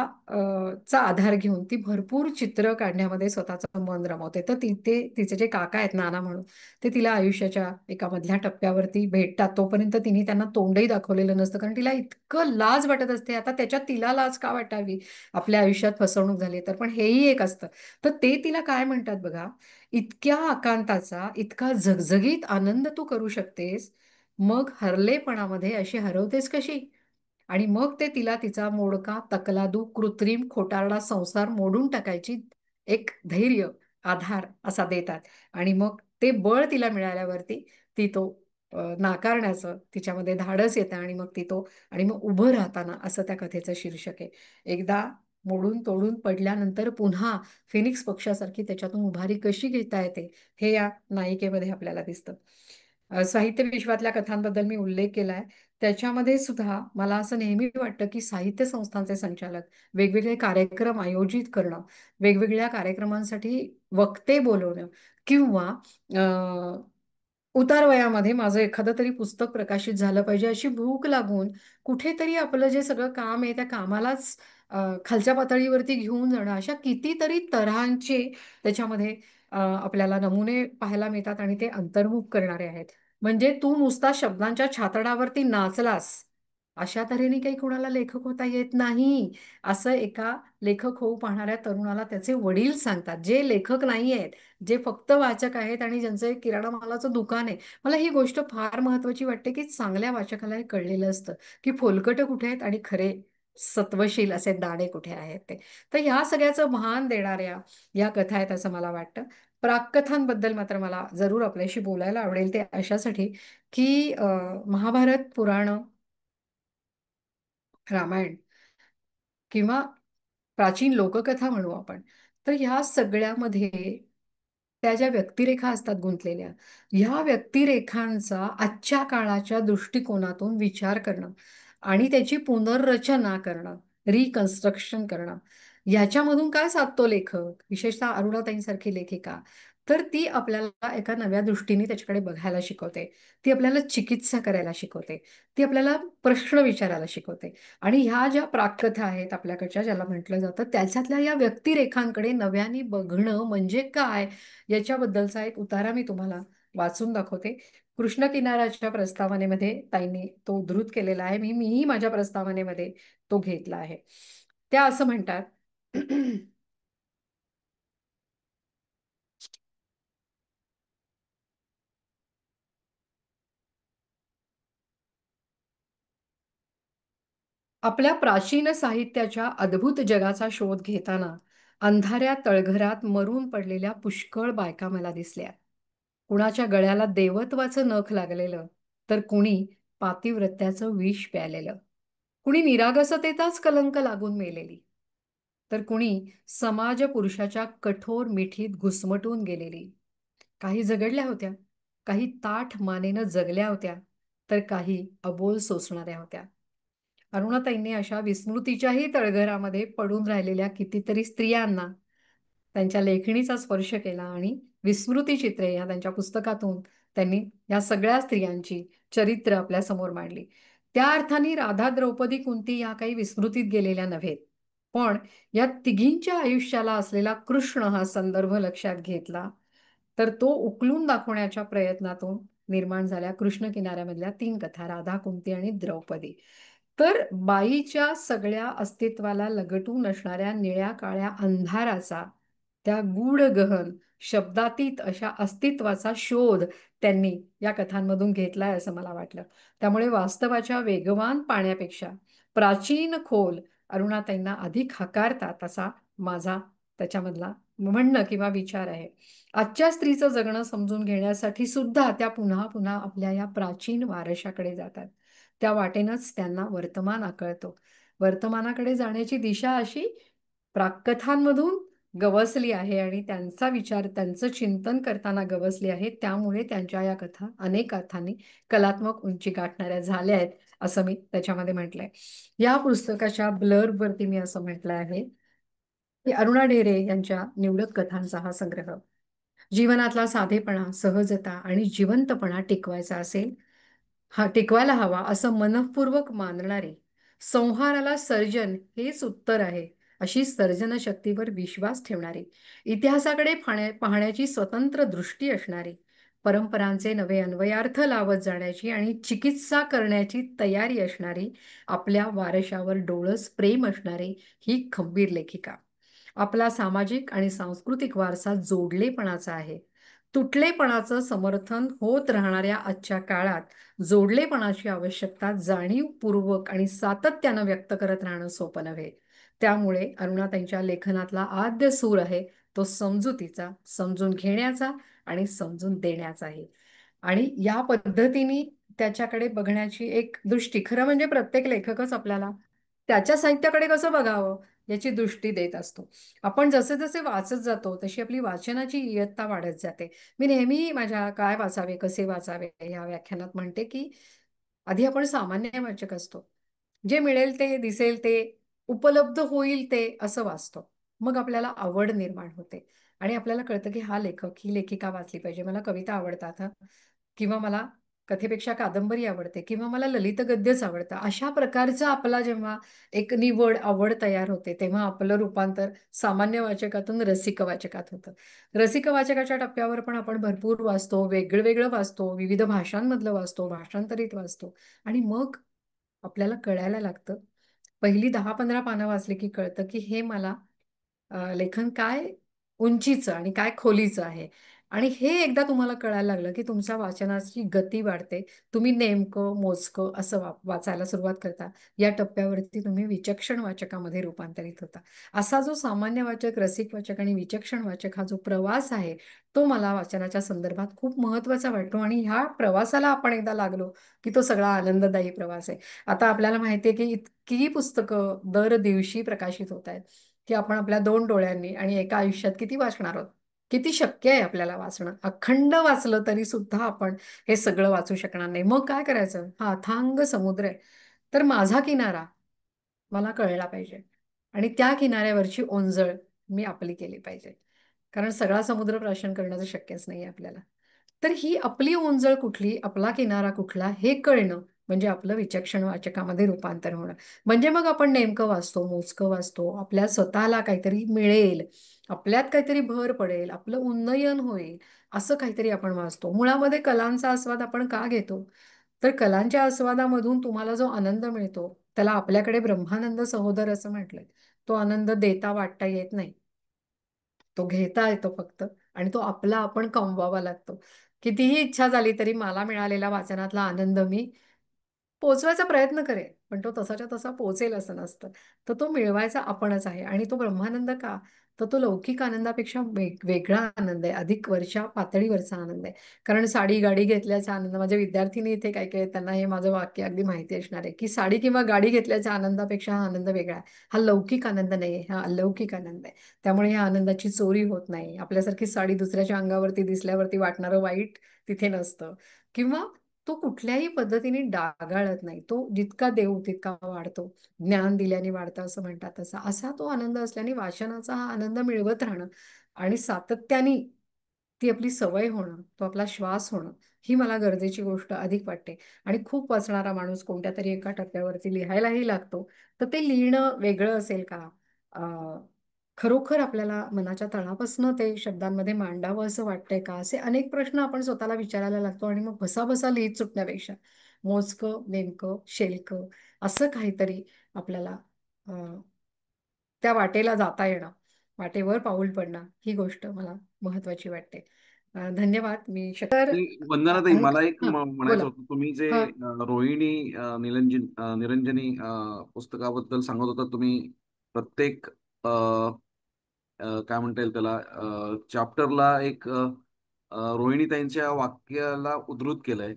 चा आधार घेऊन ती भरपूर चित्र काढण्यामध्ये स्वतःचं मन रमवते. तर तिचे जे काका आहेत नाना म्हणून, ते तिला आयुष्याच्या एका मधल्या टप्प्यावरती भेटतात. तोपर्यंत तिने त्यांना तोंडही दाखवलेलं नसतं, कारण तिला इतकं लाज वाटत असते. आता त्याच्यात तिला लाज का वाटावी, आपल्या आयुष्यात फसवणूक झाली तर. पण हेही एक असतं. तर ते तिला काय म्हणतात बघा, इतक्या आकांताचा इतका झगझगीत आनंद तू करू शकतेस, मग हरलेपणामध्ये अशी हरवतेस कशी. आणि मग ते तिला तिचा मोडका तकलादू कृत्रिम खोटारडा संसार मोडून टाकायची एक धैर्य आधार असा देतात. आणि मग ते बळ तिला मिळाल्यावरती ती तो नाकारण्याचं तिच्यामध्ये धाडस येतं आणि मग ती तो आणि मग उभं राहताना असं त्या कथेचं शीर्षक आहे. एकदा मोडून तोडून पडल्यानंतर पुन्हा फिनिक्स पक्षासारखी त्याच्यातून उभारी कशी घेता येते हे या नायिकेमध्ये आपल्याला दिसतं. साहित्य विश्वातल्या कथांबद्दल मी उल्लेख केलाय. त्याच्यामध्ये सुद्धा मला असं नेहमी वाटतं की साहित्य संस्थांचे संचालक वेगवेगळे कार्यक्रम आयोजित करणं, वेगवेगळ्या कार्यक्रमांसाठी वक्ते बोलवणं किंवा उतार वयामध्ये माझं एखादं तरी पुस्तक प्रकाशित झालं पाहिजे अशी भूक लागून कुठेतरी आपलं जे सगळं काम आहे त्या कामालाच खालच्या पातळीवरती घेऊन जाणं अशा कितीतरी तऱ्हांचे त्याच्यामध्ये आपल्याला नमुने पाहायला मिळतात आणि ते अंतर्मुख करणारे आहेत. म्हणजे तू नुसता शब्दांच्या छातडावरती नाचलास अशा तऱ्हेने काही कोणाला लेखक होता येत नाही असं एका लेखक होऊ पाहणाऱ्या तरुणाला त्याचे वडील सांगतात, जे लेखक नाही आहेत, जे फक्त वाचक आहेत आणि ज्यांचं एक किराणा मालाचं दुकान आहे. मला ही गोष्ट फार महत्वाची वाटते की चांगल्या वाचकाला हे कळलेलं असतं की फोलकट कुठे आहेत आणि खरे सत्वशील असे दाणे कुठे आहेत ते. तर ह्या सगळ्याचं भान देणाऱ्या या कथा आहेत असं मला वाटतं. प्राककथांबद्दल मात्र मला जरूर आपल्याशी बोलायला आवडेल ते अशासाठी की महाभारत पुराण, रामायण किंवा प्राचीन लोककथा म्हणू आपण, तर ह्या सगळ्यामध्ये त्या ज्या व्यक्तिरेखा असतात गुंतलेल्या, ह्या व्यक्तिरेखांचा आजच्या काळाच्या दृष्टिकोनातून विचार करणं आणि त्याची पुनर्रचना करणं, रिकन्स्ट्रक्शन करणं, याच्यामधून काय साधतो लेखक, विशेषतः अरुणाताईंसारखी लेखिका, तर ती आपल्याला एका नव्या दृष्टीने त्याच्याकडे बघायला शिकवते. ती आपल्याला चिकित्सा करायला शिकवते. ती आपल्याला प्रश्न विचारायला शिकवते. आणि ह्या ज्या प्राककथा आहेत आपल्याकडच्या ज्याला म्हटलं जातं त्याच्यातल्या या व्यक्तिरेखांकडे नव्याने बघणं म्हणजे काय याच्याबद्दलचा एक उतारा मी तुम्हाला वाचून दाखवते. कृष्ण किनाऱ्याच्या प्रस्तावनेमध्ये ताईंनी तो उद्धृत केलेला आहे. मीही माझ्या प्रस्तावनेमध्ये तो घेतला आहे. त्या असं म्हणतात आपल्या प्राचीन साहित्याच्या अद्भुत जगाचा शोध घेताना अंधाऱ्या तळघरात मरून पडलेल्या पुष्कळ बायका मला दिसल्या. कुणाच्या गळ्याला देवत्वाचं नख लागलेलं, तर कुणी पातिव्रत्याचं विष प्यालेलं, कुणी निरागसतेचाच कलंक लागून मेलेली, तर कुणी समाज पुरुषाच्या कठोर मिठीत घुसमटून गेलेली. काही जगडल्या होत्या, काही ताठ मानेनं जगल्या होत्या, तर काही अबोल सोसणाऱ्या होत्या. अरुणाताईंनी अशा विस्मृतीच्याही तळघरामध्ये पडून राहिलेल्या कितीतरी स्त्रियांना त्यांच्या लेखणीचा स्पर्श केला आणि विस्मृती चित्रे या त्यांच्या पुस्तकातून त्यांनी या सगळ्या स्त्रियांची चरित्र आपल्या समोर मांडली. त्या अर्थाने राधा, द्रौपदी, कुंती या काही विस्मृतीत गेलेल्या नव्हेत. पण या तिघींच्या आयुष्याला असलेला कृष्ण हा संदर्भ लक्षात घेतला तर तो उकलून दाखवण्याच्या प्रयत्नातून निर्माण झाल्या कृष्ण किनाऱ्यामधल्या 3 कथा, राधा, कुंती आणि द्रौपदी. तर बाईच्या सगळ्या अस्तित्वाला लगटून असणाऱ्या निळ्या काळ्या अंधाराचा, त्या गूढ गहन शब्दातीत अशा अस्तित्वाचा शोध त्यांनी या कथांमधून घेतलाय असं मला वाटलं. त्यामुळे वास्तवाच्या वेगवान पाण्यापेक्षा प्राचीन खोल अरुणाताईंना अधिक हकारतात असा माझा त्याच्यामधला म्हणणं किंवा विचार आहे. आजच्या स्त्रीचं जगणं समजून घेण्यासाठी सुद्धा त्या पुन्हा पुन्हा आपल्या या प्राचीन वारशाकडे जातात. त्या वाटेनंच त्यांना वर्तमान आकळतो. वर्तमानाकडे जाण्याची दिशा अशी प्राककथांमधून गवसली आहे आणि त्यांचा विचार, त्यांचं चिंतन करताना गवसली आहे. त्यामुळे त्यांच्या या कथा अनेक अर्थांनी कलात्मक उंची गाठणाऱ्या झाल्या आहेत, असं मी त्याच्यामध्ये म्हटलंय. या पुस्तकाच्या ब्लर्बवरती मी असं म्हटलं आहे की अरुणा ढेरे यांच्या निवडक कथांचा हा संग्रह जीवनातला साधेपणा, सहजता आणि जिवंतपणा टिकवायचा असेल, हा टिकवायला हवा असं मनःपूर्वक मानणारी, संहाराला सर्जन हेच उत्तर आहे अशी सर्जनशक्तीवर विश्वास ठेवणारी, इतिहासाकडे पाहण्याची स्वतंत्र दृष्टी असणारी, परंपरांचे नवे अन्वयार्थ लावत जाण्याची आणि चिकित्सा करण्याची तयारी असणारी, आपल्या वारशावर डोळस प्रेम असणारी ही खंबीर लेखिका. आपला सामाजिक आणि सांस्कृतिक वारसा जोडलेपणाचा आहे. तुटलेपणाचं समर्थन होत राहणाऱ्या आजच्या काळात जोडलेपणाची आवश्यकता जाणीवपूर्वक आणि सातत्यानं व्यक्त करत राहणं सोपं नव्हे. त्यामुळे अरुणाताईंच्या लेखनातला आद्य सूर आहे तो समजुतीचा, समजून घेण्याचा आणि समजून देण्याचा आहे. आणि या पद्धतीने त्याच्याकडे बघण्याची एक दृष्टी, खरं म्हणजे प्रत्येक लेखकच आपल्याला त्याच्या साहित्याकडे कसं बघावं याची दृष्टी देत असतो. आपण जसे जसे वाचत जातो तशी आपली वाचनाची इयत्ता वाढत जाते. मी नेहमी माझ्या काय वाचावे कसे वाचावे या व्याख्यानात म्हणते की आधी आपण सामान्य वाचक असतो. जे मिळेल ते दिसेल ते उपलब्ध होईल ते असं वाचतो. मग आपल्याला आवड निर्माण होते आणि आपल्याला कळतं की हा लेखक ही लेखिका वाचली पाहिजे. मला कविता आवडतात हं. किंवा मला कथेपेक्षा कादंबरी आवडते किंवा मला ललित गद्यच आवडतं. अशा प्रकारचा आपला जेव्हा एक निवड आवड तयार होते तेव्हा आपलं रूपांतर सामान्य वाचकातून रसिक वाचकात होतं. रसिक वाचकाच्या टप्प्यावर पण आपण भरपूर वाचतो, वेगळं वाचतो, विविध भाषांमधलं वाचतो, भाषांतरित वाचतो आणि मग आपल्याला कळायला लागतं. पहिली 10-15 पानं वाचली की कळतं की हे मला लेखन काय उंचीचं आणि काय खोलीचं आहे. आणि हे एकदा तुम्हाला कळायला लागलं की तुमच्या वाचनाची गती वाढते. तुम्ही नेमकं, मोजकं असं वाचायला सुरुवात करता. या टप्प्यावरती तुम्ही विचक्षण वाचकामध्ये रूपांतरित होता. असा जो सामान्य वाचक, रसिक वाचक आणि विचक्षण वाचक हा जो प्रवास आहे, तो मला वाचनाच्या संदर्भात खूप महत्त्वाचा वाटतो आणि ह्या प्रवासाला आपण एकदा लागलो की तो सगळा आनंददायी प्रवास आहे. आता आपल्याला माहिती आहे की इतकी पुस्तकं दर दिवशी प्रकाशित होत आहेत, की आपण आपल्या 2 डोळ्यांनी आणि एका आयुष्यात किती वाचणार आहोत? किती शक्य आहे आपल्याला वाचणं? अखंड वाचलं तरी सुद्धा आपण हे सगळं वाचू शकणार नाही. मग काय करायचं? हा अथांग समुद्र आहे. तर माझा किनारा मला कळला पाहिजे आणि त्या किनाऱ्यावरची ओंजळ मी आपली केली पाहिजे. कारण सगळा समुद्र प्राशन करणं तर शक्यच नाही आपल्याला. तर ही आपली ओंजळ कुठली, आपला किनारा कुठला हे कळणं म्हणजे आपलं विचक्षण वाचकामध्ये रूपांतर होणं. म्हणजे मग आपण नेमकं वाचतो, मोजकं वाचतो, आपल्या स्वतःला काहीतरी मिळेल, आपल्यात काहीतरी भर पडेल, आपलं उन्नयन होईल, असं काहीतरी आपण वाचतो. मुळामध्ये कलांचा आस्वाद आपण का घेतो? तर कलांच्या आस्वादामधून तुम्हाला जो आनंद मिळतो, त्याला आपल्याकडे ब्रह्मानंद सहोदर असं म्हटलंय. तो आनंद देता वाटता येत नाही. तो घेता येतो फक्त आणि तो आपला आपण कमवावा लागतो. कितीही इच्छा झाली तरी मला मिळालेला वाचनातला आनंद मी पोहोचवायचा प्रयत्न करेल, पण तो तसाच्या तसा पोहोचेल असं नसतं. तर तो मिळवायचा आपणच आहे आणि तो ब्रह्मानंद का? तर तो लौकिक आनंदापेक्षा वेगळा आनंद आहे, अधिक वरच्या पातळीवरचा आनंद आहे. कारण साडी, गाडी घेतल्याचा आनंद माझ्या विद्यार्थिनी इथे काय-काय त्यांना हे माझं वाक्य अगदी माहिती असणार आहे, की साडी किंवा गाडी घेतल्याच्या आनंदापेक्षा हा आनंद वेगळा आहे. हा लौकिक आनंद नाहीये, हा अलौकिक आनंद आहे. त्यामुळे या आनंदाची चोरी होत नाही. आपल्यासारखी साडी दुसऱ्याच्या अंगावरती दिसल्यावरती वाटणारं वाईट तिथे नसतं किंवा तो कुठल्याही पद्धतीने डागाळत नाही. तो जितका देऊ तितका वाढतो. ज्ञान दिल्याने वाढतं असं म्हणतात तसा. असा तो आनंद असल्याने वाचनाचा हा आनंद मिळवत राहणं आणि सातत्याने ती आपली सवय होणं, तो आपला श्वास होणं, ही मला गरजेची गोष्ट अधिक वाटते. आणि खूप वाचणारा माणूस कोणत्यातरी एका टप्प्यावरती लिहायलाही लागतो. तर ते लिहिणं वेगळं असेल का? अ, खरोखर आपल्याला मनाच्या तळापासून ते शब्दांमध्ये मांडावं असं वाटतंय का? असे अनेक प्रश्न आपण स्वतःला विचारायला लागतो आणि मग भसाभसा लिहित सुटण्यापेक्षा मोजकं, नेमकं, शेलकं असं काहीतरी आपल्याला अ, त्या वाटेला जाता येणं, वाटेवर पाऊल पडणं ही गोष्ट मला महत्वाची वाटते. धन्यवाद. मी तर आणि वंदनाताई, मला एक हां, म्हणायचं बोला. होतं, तुम्ही जे हां. रोहिणी निरंजनी पुस्तकाबद्दल सांगत होता, तुम्ही प्रत्येक काय म्हणता येईल त्याला, चॅप्टरला एक रोहिणीताईंच्या वाक्याला उद्धृत केलंय.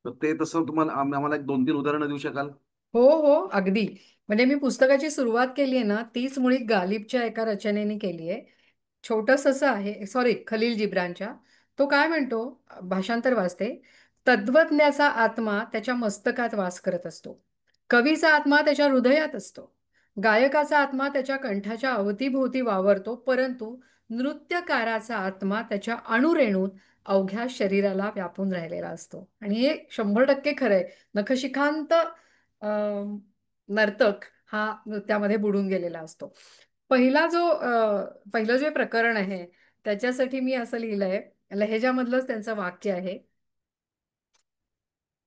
तर ते तसं तुम्हाला आम्हाला एक 2-3 उदाहरणं देऊ शकाल? हो, हो, अगदी. म्हणजे मी पुस्तकाची सुरुवात केली आहे ना, तीच मुळी गालिबच्या एका रचनेने केली आहे. छोटंसं आहे, सॉरी खलील जिब्रानच्या. तो काय म्हणतो, भाषांतर वाचते. तद्वज्ञाचा आत्मा त्याच्या मस्तकात वास करत असतो. कवीचा आत्मा त्याच्या हृदयात असतो. गायकाचा आत्मा त्याच्या कंठाच्या अवतीभोवती वावरतो, परंतु नृत्यकाराचा आत्मा त्याच्या अणुरेणूत अवघ्या शरीराला व्यापून राहिलेला असतो. आणि हे 100% खरं आहे. नखशिखांत अ, नर्तक हा नृत्यामध्ये बुडून गेलेला असतो. पहिलं जे प्रकरण आहे त्याच्यासाठी मी असं लिहिलंय, लहेजामधलंच त्यांचं वाक्य आहे.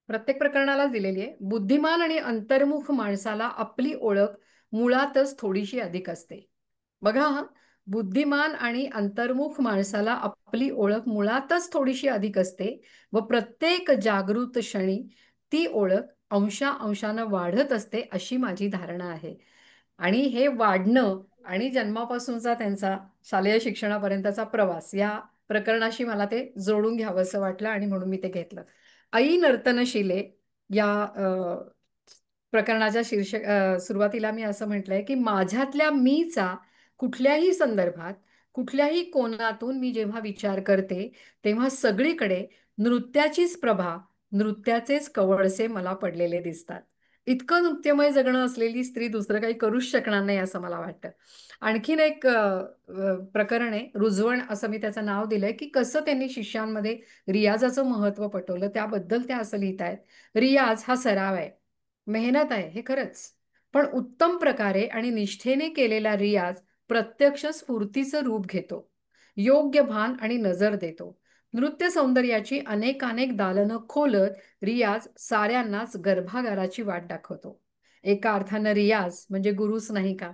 प्रत्येक प्रकरणालाच दिलेली आहे. बुद्धिमान आणि अंतर्मुख माणसाला आपली ओळख मुळातच थोडीशी अधिक असते. बघा हा, बुद्धिमान आणि अंतर्मुख माणसाला आपली ओळख मुळातच थोडीशी अधिक असते व प्रत्येक जागृत क्षणी ती ओळख अंशांशानं वाढत असते अशी माझी धारणा आहे. आणि हे वाढणं आणि जन्मापासूनचा त्यांचा शालेय शिक्षणापर्यंतचा प्रवास या प्रकरणाशी मला ते जोडून घ्यावंसं वाटलं आणि म्हणून मी ते घेतलं. आई नर्तनशिले या प्रकरणाच्या सुरुवातीला मी असं म्हटलंय की माझ्यातल्या मीचा कुठल्याही संदर्भात कुठल्याही कोनातून मी जेव्हा विचार करते तेव्हा सगळीकडे नृत्याचीच प्रभा, नृत्याचेच कवळसे मला पडलेले दिसतात. इतकं नृत्यमय जगणं असलेली स्त्री दुसरं काही करूच शकणार नाही असं मला वाटतं. आणखीन एक प्रकरण आहे, रुजवण असं मी त्याचं नाव दिलंय, की कसं त्यांनी शिष्यांमध्ये रियाजाचं महत्त्व पटवलं त्याबद्दल त्या असं लिहित आहेत. रियाज हा सराव आहे, मेहनत आहे, हे खरंच. पण उत्तम प्रकारे आणि निष्ठेने केलेला रियाज प्रत्यक्ष स्फूर्तीचं रूप घेतो, योग्य भान आणि नजर देतो. नृत्य सौंदर्याची अनेकानेक दालनं खोलत रियाज साऱ्यांनाच गर्भागाराची वाट दाखवतो. एका अर्थानं रियाज म्हणजे गुरुच नाही का?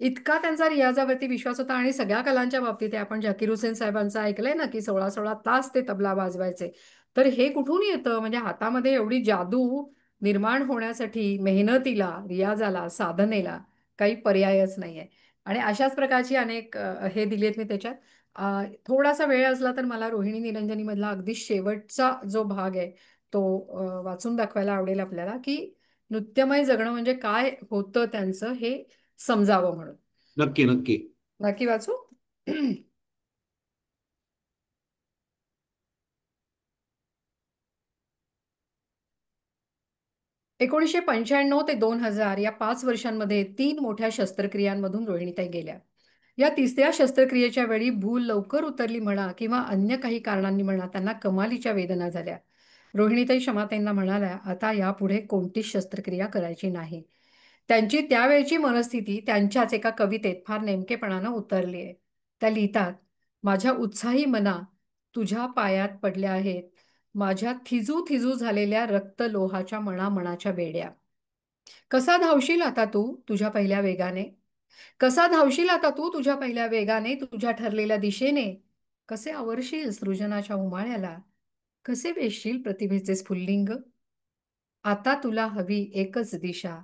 इतका त्यांचा रियाजावरती विश्वास होता आणि सगळ्या कलांच्या बाबतीत आहे. आपण झाकीर हुसेन साहेबांचं ऐकलंय ना, की 16-16 तास ते तबला वाजवायचे. तर हे कुठून येतं? म्हणजे हातामध्ये एवढी जादू निर्माण होण्यासाठी मेहनतीला, रियाजाला, साधनेला काही पर्यायच नाहीये. आणि अशाच प्रकारची अनेक हे दिलेत मी त्याच्यात. थोडासा वेळ असला तर मला रोहिणी निरंजनी मधला अगदी शेवटचा जो भाग आहे तो वाचून दाखवायला आवडेल आपल्याला, की नृत्यमय जगणं म्हणजे काय होतं त्यांचं हे समजावं म्हणून. नक्की नक्की. नक्की वाचू. 1995 ते 2000 या 5 वर्षांमध्ये 3 मोठ्या शस्त्रक्रियांमधून रोहिणीताई गेल्या. या तिसऱ्या शस्त्रक्रियेच्या वेळी भूल लवकर उतरली म्हणा किंवा अन्य काही कारणांनी म्हणा त्यांना कमालीच्या वेदना झाल्या. रोहिणीताई क्षमाताईंना म्हणाल्या, आता यापुढे कोणतीच शस्त्रक्रिया करायची नाही. त्यांची त्यावेळची मनस्थिती त्यांच्याच एका कवितेत फार नेमकेपणानं उतरली आहे. त्या लिहितात, माझ्या उत्साही मना तुझ्या पायात पडल्या आहेत, माझ्या थिजू थिजू झालेल्या रक्तलोहाच्या मणामणाच्या बेड्या. कसा धावशील आता तू तुझ्या पहिल्या वेगाने, कसा धावशील आता तू तुझ्या पहिल्या वेगाने तुझ्या ठरलेल्या दिशेने, कसे आवरशील सृजनाच्या उमाळ्याला, कसे वेचशील प्रतिभेचे स्फुल्लिंग. आता तुला हवी एकच दिशा,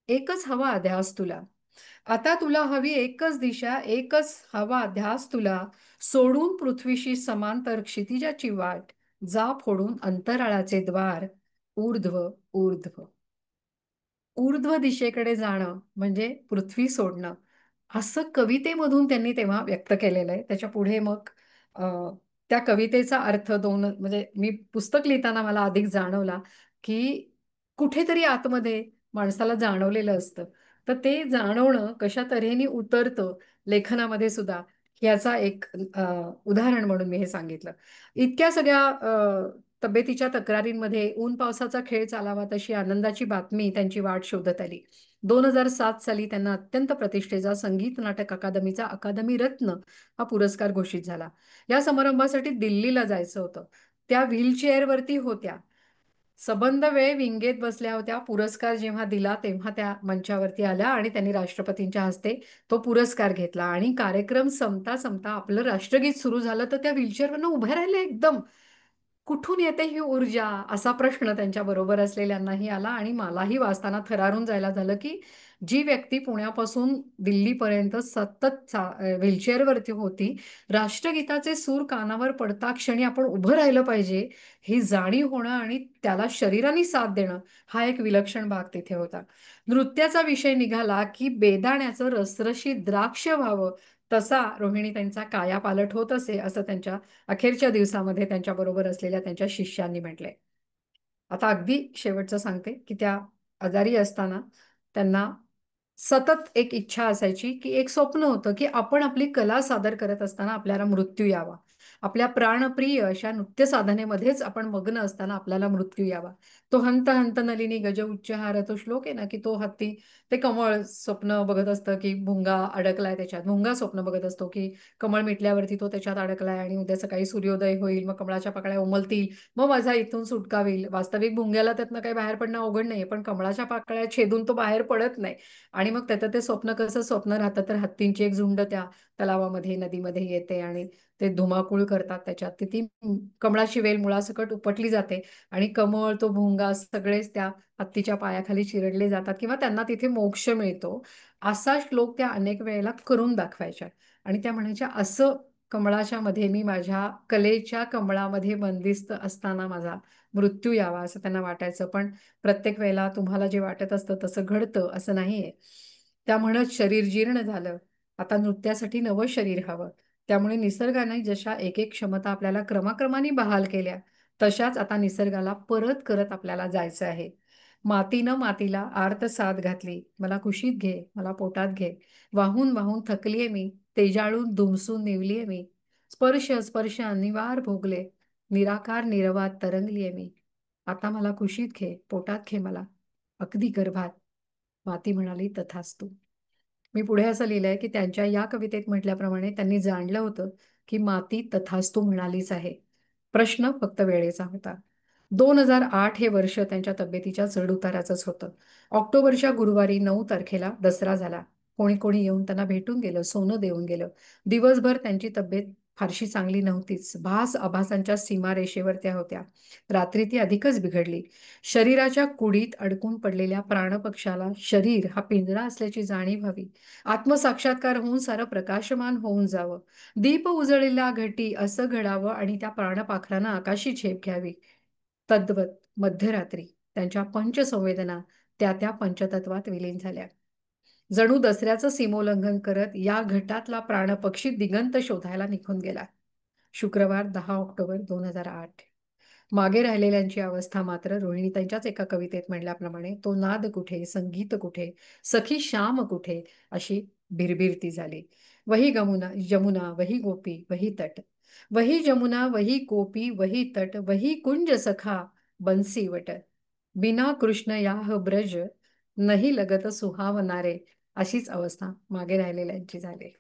एकच हवा ध्यास तुला. आता तुला हवी एकच दिशा, एकच हवा ध्यास तुला. सोडून पृथ्वीशी समांतर क्षितिजाची वाट, जा फोडून अंतराळाचे द्वार. ऊर्ध्व ऊर्ध्व ऊर्ध्व दिशेकडे जाणं म्हणजे पृथ्वी सोडणं, असं कवितेमधून त्यांनी तेव्हा व्यक्त केलेलं आहे. त्याच्या पुढे मग अ, त्या कवितेचा अर्थ दोन म्हणजे मी पुस्तक लिहिताना मला अधिक जाणवला, की कुठेतरी आतमध्ये माणसाला जाणवलेलं असतं. तर ते जाणवणं कशा तऱ्हेने उतरतं लेखनामध्ये सुद्धा, याचा एक उदाहरण म्हणून मी हे सांगितलं. इतक्या सगळ्या तब्येतीच्या तक्रारींमध्ये ऊन पावसाचा खेळ चालावा तशी आनंदाची बातमी त्यांची वाट शोधत आली. 2007 साली त्यांना अत्यंत प्रतिष्ठेचा संगीत नाटक अकादमीचा अकादमी रत्न हा पुरस्कार घोषित झाला. या समारंभासाठी दिल्लीला जायचं होतं. त्या व्हीलचेअरवरती होत्या. सबंध वेळ विंगेत बसल्या होत्या. पुरस्कार जेव्हा दिला तेव्हा त्या मंचावरती आल्या आणि त्यांनी राष्ट्रपतींच्या हस्ते तो पुरस्कार घेतला आणि कार्यक्रम संपता संपता आपलं राष्ट्रगीत सुरू झालं तर त्या व्हीलचेअरवरनं उभ्या राहिल्या एकदम. कुठून येते ही ऊर्जा असा प्रश्न त्यांच्या बरोबर असलेल्यांनाही आला आणि मलाही वाचताना थरारून जायला झालं, की जी व्यक्ती पुण्यापासून दिल्लीपर्यंत सतत व्हीलचेअरवरती होती, राष्ट्रगीताचे सूर कानावर पडता क्षणी आपण उभं राहिलं पाहिजे ही जाणीव होणं आणि त्याला शरीराने साथ देणं हा एक विलक्षण भाग तिथे होता. नृत्याचा विषय निघाला की बेदाण्याचं रसरशीत द्राक्ष व्हावं तसा रोहिणी त्यांचा कायापालट होत असे असं त्यांच्या अखेरच्या दिवसामध्ये त्यांच्याबरोबर असलेल्या त्यांच्या शिष्यांनी म्हटलंय. आता अगदी शेवटचं सांगते, की त्या आजारी असताना त्यांना सतत एक इच्छा असायची, की एक स्वप्न होतं, की आपण आपली कला सादर करत असताना आपल्याला मृत्यू यावा. आपल्या प्राणप्रिय अशा नृत्य साधनेमध्येच आपण मग्न असताना आपल्याला मृत्यू यावा. तो हंत हंत नलिनी गज उच्चहार तो श्लोक आहे ना, की तो हत्ती ते कमळ स्वप्न बघत असतं की भुंगा अडकलाय त्याच्यात. भुंगा स्वप्न बघत असतो की कमळ मिटल्यावरती तो त्याच्यात अडकलाय आणि उद्या सकाळी सूर्योदय होईल, मग कमळाच्या पाकळ्या उमलतील, मग माझा इथून सुटका होईल. वास्तविक भुंग्याला त्यातनं काही बाहेर पडणं अवघड नाही, पण कमळाच्या पाकळ्या छेदून तो बाहेर पडत नाही. आणि मग त्याचं ते स्वप्न कसं स्वप्न राहतं, तर हत्तींची एक झुंड त्या तलावामध्ये नदीमध्ये येते आणि ते धुमाकूळ करतात त्याच्यात. ती कमळाची वेल मुळासकट उपटली जाते आणि कमळ तो भुंगा सगळेच त्या हत्तीच्या पायाखाली चिरडले जातात किंवा त्यांना तिथे मोक्ष मिळतो. असा श्लोक त्या अनेक वेळेला करून दाखवायच्या आणि त्या म्हणायच्या, असं कमळाच्या मध्ये मी माझ्या कलेच्या कमळामध्ये बंदिस्त असताना माझा मृत्यू यावा असं त्यांना वाटायचं. पण प्रत्येक वेळेला तुम्हाला जे वाटत असतं तसं घडतं असं नाहीये. त्या म्हणत शरीर जीर्ण झालं, आता नृत्यासाठी नवं शरीर हवं. त्यामुळे निसर्गाने जशा एक एक क्षमता आपल्याला क्रमाक्रमाने बहाल केल्या, तशाच आता निसर्गाला परत करत आपल्याला जायचं आहे. मातीनं मातीला आर्त साद घातली, मला कुशीत घे, मला पोटात घे. वाहून वाहून थकलीये मी, तेजाळून दुमसून निवलीये मी. स्पर्श स्पर्श अनिवार भोगले, निराकार निरवात तरंगलीये मी. आता मला कुशीत घे, पोटात घे मला, अगदी गर्भात. माती म्हणाली तथास्तु. मी पुढे असं लिहिलंय की त्यांच्या या कवितेत म्हटल्याप्रमाणे त्यांनी जाणलं होतं की माती तथास्तु म्हणालीच आहे. प्रश्न फक्त वेळेचा होता. 2008 हे वर्ष त्यांच्या तब्येतीच्या चढउताराचंच होतं. ऑक्टोबरच्या गुरुवारी 9 तारखेला दसरा झाला. कोणी कोणी येऊन त्यांना भेटून गेलं, सोनं देऊन गेलं. दिवसभर त्यांची तब्येत फारशी चांगली नव्हतीच. भास आभासांच्या सीमारेषेवर त्या होत्या. रात्री ती अधिकच बिघडली. शरीराच्या कुडीत अडकून पडलेल्या प्राणपक्षाला शरीर हा पिंजरा असल्याची जाणीव व्हावी. आत्मसाक्षात्कार होऊन सारं प्रकाशमान होऊन जावं. दीप उजळलेला घटी असं घडावं आणि त्या प्राणपाखरानं आकाशी झेप घ्यावी. तद्वत मध्यरात्री त्यांच्या पंचसंवेदना त्या त्या पंचतत्वात विलीन झाल्या. जणू दसऱ्याचं सीमोल्लंघन करत या घटातला प्राणपक्षी दिगंत शोधायला निघून गेला. शुक्रवार 10 ऑक्टोबर 2008. मागे राहिलेल्यांची अवस्था मात्र रोहिणीताईंच्याच एका कवितेत म्हणल्याप्रमाणे तो नाद कुठे, संगीत कुठे, सखी श्याम कुठे अशी भिरभिरती झाली. वही गमुना जमुना वही गोपी वही तट, वही जमुना वही गोपी वही तट, वही कुंज सखा बंसीवट, बिना कृष्ण याह ब्रज नाही लगत सुहावणारे. अशीच अवस्था मागे राहिलेल्यांची झाली.